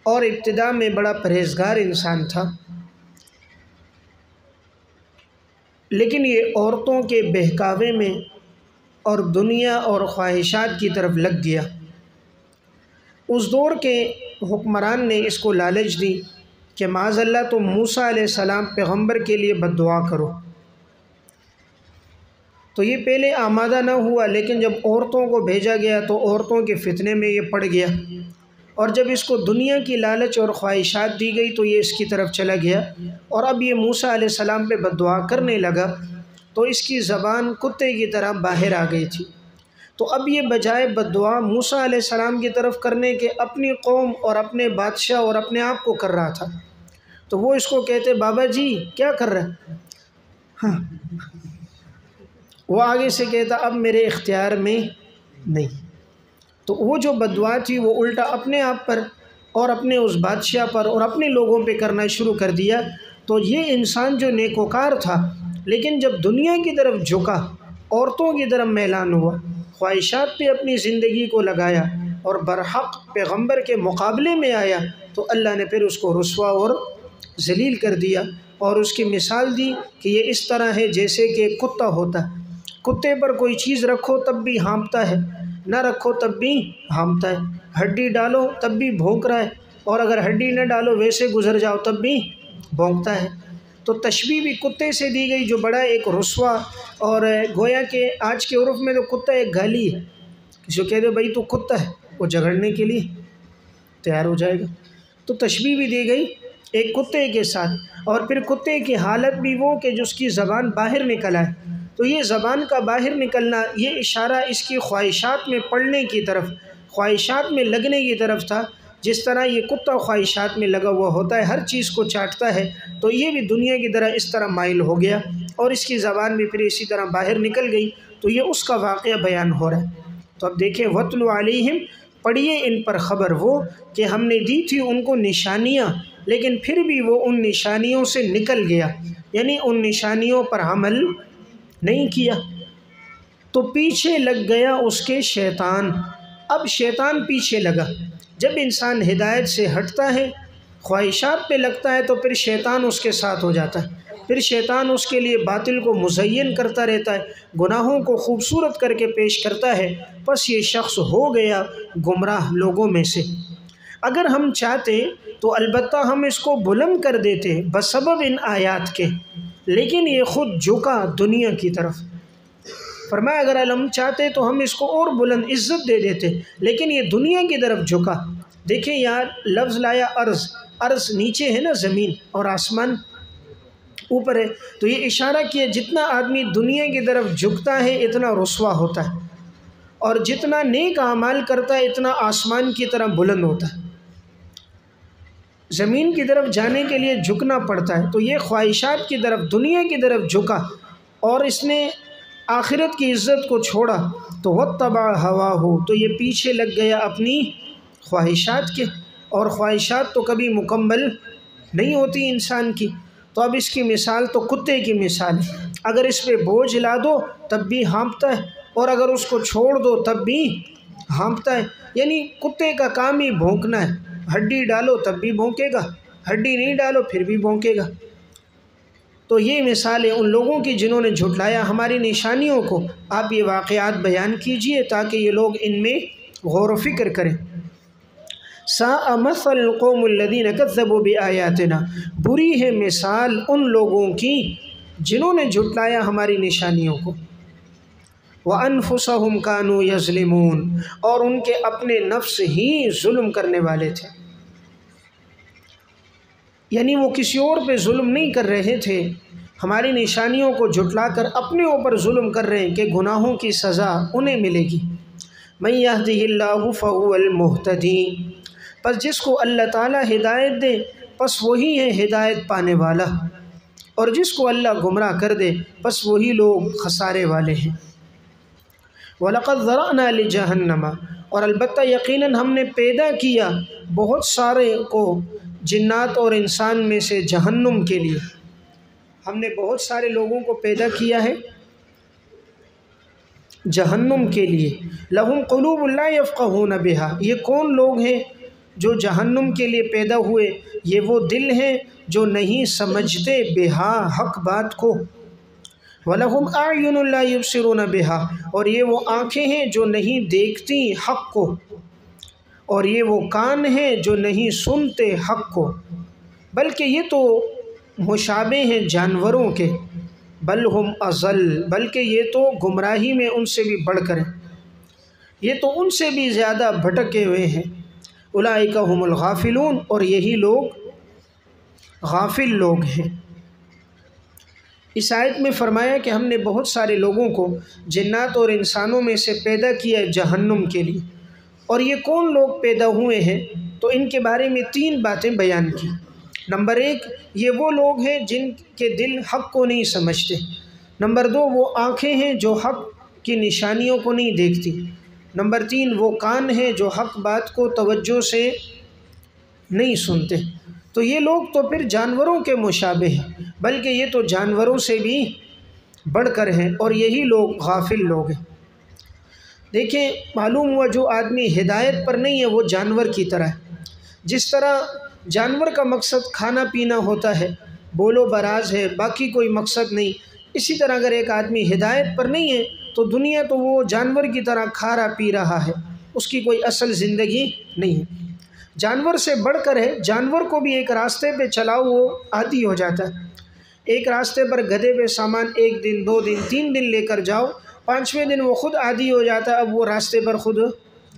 Speaker 1: اور ابتدا میں بڑا پرہیزگار انسان تھا، لیکن یہ عورتوں کے بہکاوے میں اور دنیا اور خواہشات کی طرف لگ گیا۔ اس دور کے حکمران نے اس کو لالچ دی کہ معاذ اللہ تم موسیٰ علیہ السلام پیغمبر کے لیے بد دعا کرو۔ تو یہ پہلے آمادہ نہ ہوا، لیکن جب عورتوں کو بھیجا گیا تو عورتوں کے فتنے میں یہ پڑ گیا، اور جب اس کو دنیا کی لالچ اور خواہشات دی گئی تو یہ اس کی طرف چلا گیا، اور اب یہ موسیٰ علیہ السلام پہ بد دعا کرنے لگا تو اس کی زبان کتے کی طرح باہر آ گئی تھی۔ تو اب یہ بجائے بد دعا موسیٰ علیہ السلام کی طرف کرنے کے اپنی قوم اور اپنے بادشاہ اور اپنے آپ کو کر رہا تھا۔ تو وہ اس کو کہتے بابا جی کیا کر رہا ہے؟ ہاں، وہ آگے سے کہتا اب میرے اختیار میں نہیں۔ تو وہ جو بد دعا تھی وہ الٹا اپنے آپ پر اور اپنے اس بادشاہ پر اور اپنے لوگوں پہ کرنا شروع کر دیا۔ تو یہ انسان جو نیکوکار تھا، لیکن جب دنیا کی طرف جھکا، عورتوں کی طرف میلان ہوا، خواہشات پہ اپنی زندگی کو لگایا اور برحق پیغمبر کے مقابلے میں آیا، تو اللہ نے پھر اس کو رسوا اور ذلیل کر دیا، اور اس کی مثال دی کہ یہ اس طرح ہے جیسے کہ کتا ہوتا ہے۔ کتے پر کوئی چیز رکھو تب بھی ہانپتا ہے، نہ رکھو تب بھی ہانپتا ہے، ہڈی ڈالو تب بھی بھونک رہا ہے، اور اگر ہڈی نہ ڈالو ویسے گزر جاؤ تب بھی بھونکتا ہے۔ تو تشبیہ بھی کتے سے دی گئی جو بڑا ایک رسوا، اور گویا کہ آج کے عرف میں تو کتا ایک گالی ہے، کسی کو کہہ دو بھائی تو کتا ہے، وہ جھگڑنے کے لیے تیار ہو جائے گا۔ تو تشبیہ بھی دی گئی ایک کتے کے ساتھ، اور پھر کتے کی حالت بھی وہ کہ جو اس کی زبان باہر نکل آئے۔ تو یہ زبان کا باہر نکلنا یہ اشارہ اس کی خواہشات میں پڑنے کی طرف، خواہشات میں لگنے کی طرف تھا۔ جس طرح یہ کتا خواہشات میں لگا ہوا ہوتا ہے، ہر چیز کو چاٹتا ہے، تو یہ بھی دنیا کی طرح اس طرح مائل ہو گیا، اور اس کی زبان بھی پھر اسی طرح باہر نکل گئی۔ تو یہ اس کا واقعہ بیان ہو رہا ہے۔ تو اب دیکھیں وَاتْلُ عَلَيْهِمْ، پڑھیے ان پر خبر وہ کہ ہم نے دی تھی ان کو نشانیاں، لیکن پھر بھی وہ ان نشانیوں سے نکل گیا، یعنی ان نشانیوں پر عمل نہیں کیا، تو پیچھے لگ گیا اس کے شیطان۔ اب شیطان پیچھے لگا۔ جب انسان ہدایت سے ہٹتا ہے، خواہشات پہ لگتا ہے، تو پھر شیطان اس کے ساتھ ہو جاتا ہے، پھر شیطان اس کے لیے باطل کو مزین کرتا رہتا ہے، گناہوں کو خوبصورت کر کے پیش کرتا ہے، بس یہ شخص ہو گیا گمراہ لوگوں میں سے۔ اگر ہم چاہتے تو البتہ ہم اس کو بلند کر دیتے بسبب ان آیات کے، لیکن یہ خود جھکا دنیا کی طرف۔ فرمایا اگر ہم چاہتے تو ہم اس کو اور بلند عزت دے دیتے، لیکن یہ دنیا کی طرف جھکا۔ دیکھیں یار لفظ لایا عرض، عرض نیچے ہے نا زمین، اور آسمان اوپر ہے، تو یہ اشارہ کیا جتنا آدمی دنیا کی طرف جھکتا ہے اتنا رسوا ہوتا ہے، اور جتنا نیک اعمال کرتا ہے اتنا آسمان کی طرف بلند ہوتا ہے۔ زمین کی طرف جانے کے لیے جھکنا پڑتا ہے، تو یہ خواہشات کی طرف دنیا کی طرف جھکا، اور اس نے آخرت کی عزت کو چھوڑا، تو وَاتَّبَعَ هَوَاهُ، تو یہ پیچھے لگ گیا اپنی خواہشات کے، اور خواہشات تو کبھی مکمل نہیں ہوتی انسان کی۔ تو اب اس کی مثال تو کتے کی مثال ہے، اگر اس پہ بوجھ لا دو تب بھی ہانپتا ہے، اور اگر اس کو چھوڑ دو تب بھی ہانپتا ہے، یعنی کتے کا کام ہی بھونکنا ہے، ہڈی ڈالو تب بھی بھونکے گا، ہڈی نہیں ڈالو پھر بھی بھونکے گا۔ تو یہ مثال ہے ان لوگوں کی جنہوں نے جھٹلایا ہماری نشانیوں کو۔ آپ یہ واقعات بیان کیجئے تاکہ یہ لوگ ان میں غور و فکر کریں۔ سَاءَ مَثَلُ الْقَوْمُ الَّذِينَ كَذَّبُوا بِآيَاتِنَا، بری ہے مثال ان لوگوں کی جنہوں نے جھٹلایا ہماری نشانیوں کو۔ وَأَنفُسَهُمْ كَانُوا يَظْلِمُونَ، اور ان کے اپنے نفس ہی ظلم کرنے والے تھے، یعنی وہ کسی اور پہ ظلم نہیں کر رہے تھے، ہماری نشانیوں کو جھٹلا کر اپنے اوپر ظلم کر رہے ہیں کہ گناہوں کی سزا انہیں ملے گی۔ مَن يَهْدِهِ اللَّهُ فَهُوَ الْمُهْتَدِي، پس جس کو اللہ تعالیٰ ہدایت دے پس وہی ہے ہدایت پانے والا، اور جس کو اللہ گمراہ کر دے پس وہی لوگ خسارے والے ہیں۔ وَلَقَدْ ذَرَأْنَا لِجَهَنَّمَ، اور البتہ یقیناً ہم نے پیدا کیا بہت سارے کو جنات اور انسان میں سے جہنم کے لیے، ہم نے بہت سارے لوگوں کو پیدا کیا ہے جہنم کے لیے۔ لَهُمْ قُلُوبٌ لَا يَفْقَهُونَ بِهَا، یہ کون لوگ ہیں جو جہنم کے لیے پیدا ہوئے؟ یہ وہ دل ہیں جو نہیں سمجھتے بہا حق بات کو۔ وَلَهُمْ أَعْيُنٌ لَا يُبْصِرُونَ بِهَا، اور یہ وہ آنکھیں ہیں جو نہیں دیکھتی حق کو، اور یہ وہ کان ہیں جو نہیں سنتے حق کو، بلکہ یہ تو مشابہ ہیں جانوروں کے، بل ہم اضل، بلکہ یہ تو گمراہی میں ان سے بھی بڑھ کر ہیں، یہ تو ان سے بھی زیادہ بھٹکے ہوئے ہیں۔ اولئک هم الغافلون، اور یہی لوگ غافل لوگ ہیں۔ اس آیت میں فرمایا کہ ہم نے بہت سارے لوگوں کو جنات اور انسانوں میں سے پیدا کیا جہنم کے لیے، اور یہ کون لوگ پیدا ہوئے ہیں؟ تو ان کے بارے میں 3 باتیں بیان کی۔ نمبر 1، یہ وہ لوگ ہیں جن کے دل حق کو نہیں سمجھتے۔ نمبر 2، وہ آنکھیں ہیں جو حق کی نشانیوں کو نہیں دیکھتی۔ نمبر 3، وہ کان ہیں جو حق بات کو توجہ سے نہیں سنتے۔ تو یہ لوگ تو پھر جانوروں کے مشابہ ہیں، بلکہ یہ تو جانوروں سے بھی بڑھ کر ہیں، اور یہی لوگ غافل لوگ ہیں۔ دیکھیں، معلوم ہوا جو آدمی ہدایت پر نہیں ہے وہ جانور کی طرح ہے۔ جس طرح جانور کا مقصد کھانا پینا ہوتا ہے، بول و براز ہے، باقی کوئی مقصد نہیں، اسی طرح اگر ایک آدمی ہدایت پر نہیں ہے تو دنیا تو وہ جانور کی طرح کھا رہا پی رہا ہے، اس کی کوئی اصل زندگی نہیں ہے۔ جانور سے بڑھ کر ہے، جانور کو بھی ایک راستے پہ چلاؤ وہ عادی ہو جاتا ہے۔ ایک راستے پر گدھے پہ سامان 1 دن 2 دن 3 دن لے کر جاؤ، 5ویں دن وہ خود عادی ہو جاتا ہے، اب وہ راستے پر خود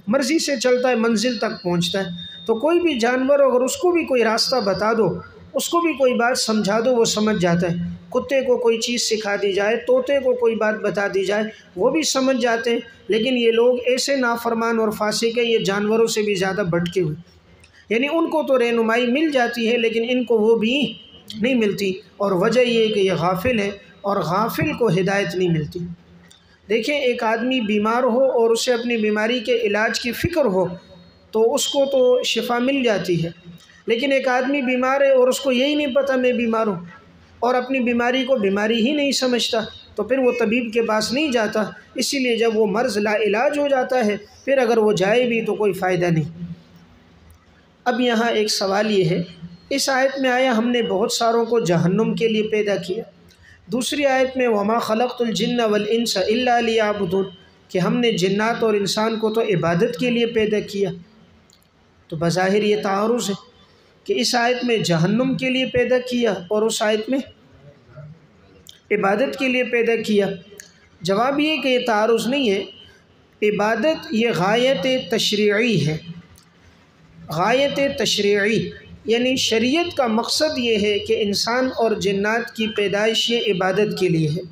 Speaker 1: مرضی سے چلتا ہے، منزل تک پہنچتا ہے۔ تو کوئی بھی جانور اگر اس کو بھی کوئی راستہ بتا دو، اس کو بھی کوئی بات سمجھا دو، وہ سمجھ جاتا ہے۔ کتے کو کوئی چیز سکھا دی جائے، طوطے کو کوئی بات بتا دی جائے، وہ بھی سمجھ جاتے ہیں۔ لیکن یہ لوگ ایسے نافرمان اور فاسق ہیں، یہ جانوروں سے بھی زیادہ بھٹکے ہوئے، یعنی ان کو تو رہنمائی مل جاتی ہے لیکن ان کو وہ بھی نہیں ملتی، اور وجہ یہ ہے کہ یہ غافل ہے، اور غافل کو ہدایت نہیں ملتی۔ دیکھیں، ایک آدمی بیمار ہو اور اسے اپنی بیماری کے علاج کی فکر ہو تو اس کو تو شفا مل جاتی ہے، لیکن ایک آدمی بیمار ہے اور اس کو یہی نہیں پتہ میں بیمار ہوں، اور اپنی بیماری کو بیماری ہی نہیں سمجھتا، تو پھر وہ طبیب کے پاس نہیں جاتا۔ اسی لیے جب وہ مرض لا علاج ہو جاتا ہے پھر اگر وہ جائے بھی تو کوئی فائدہ نہیں۔ اب یہاں ایک سوال یہ ہے، اس آیت میں آیا ہم نے بہت ساروں کو جہنم کے لیے پیدا کیا، دوسری آیت میں وَمَا خَلَقْتُ الْجِنَّ وَالْإِنسَ إِلَّا لِيَعْبُدُونَ، کہ ہم نے جنات اور انسان کو تو عبادت کے لیے پیدا کیا۔ تو بظاہر یہ تعارض ہے کہ اس آیت میں جہنم کے لیے پیدا کیا اور اس آیت میں عبادت کے لیے پیدا کیا۔ جواب یہ کہ یہ تعارض نہیں ہے، عبادت یہ غایت تشریعی ہے، غایت تشریعی، یعنی شریعت کا مقصد یہ ہے کہ انسان اور جنات کی پیدائش یہ عبادت کے لیے ہے،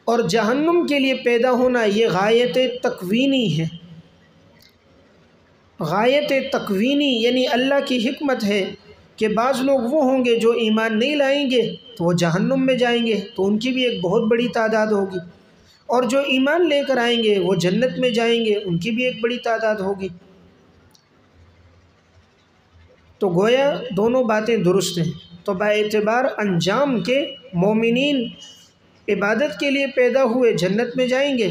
Speaker 1: اور جہنم کے لیے پیدا ہونا یہ غایت تکوینی ہے۔ غایت تکوینی یعنی اللہ کی حکمت ہے کہ بعض لوگ وہ ہوں گے جو ایمان نہیں لائیں گے تو وہ جہنم میں جائیں گے، تو ان کی بھی ایک بہت بڑی تعداد ہوگی، اور جو ایمان لے کر آئیں گے وہ جنت میں جائیں گے، ان کی بھی ایک بڑی تعداد ہوگی۔ تو گویا دونوں باتیں درست ہیں۔ تو باعتبار انجام کے مومنین عبادت کے لیے پیدا ہوئے جنت میں جائیں گے،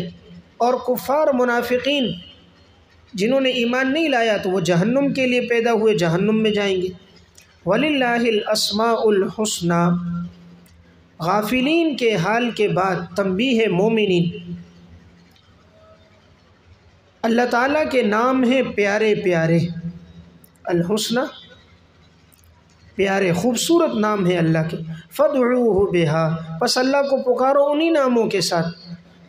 Speaker 1: اور کفار منافقین جنہوں نے ایمان نہیں لایا تو وہ جہنم کے لیے پیدا ہوئے جہنم میں جائیں گے۔ وَلِلَّهِ الْأَسْمَاءُ الْحُسْنَى، غافلین کے حال کے بعد تنبیہ مومنین، اللہ تعالیٰ کے نام ہیں پیارے پیارے، الحسنہ پیارے خوبصورت نام ہے اللہ کے، فَادْعُوهُ بِهَا، پس اللہ کو پکارو انہی ناموں کے ساتھ،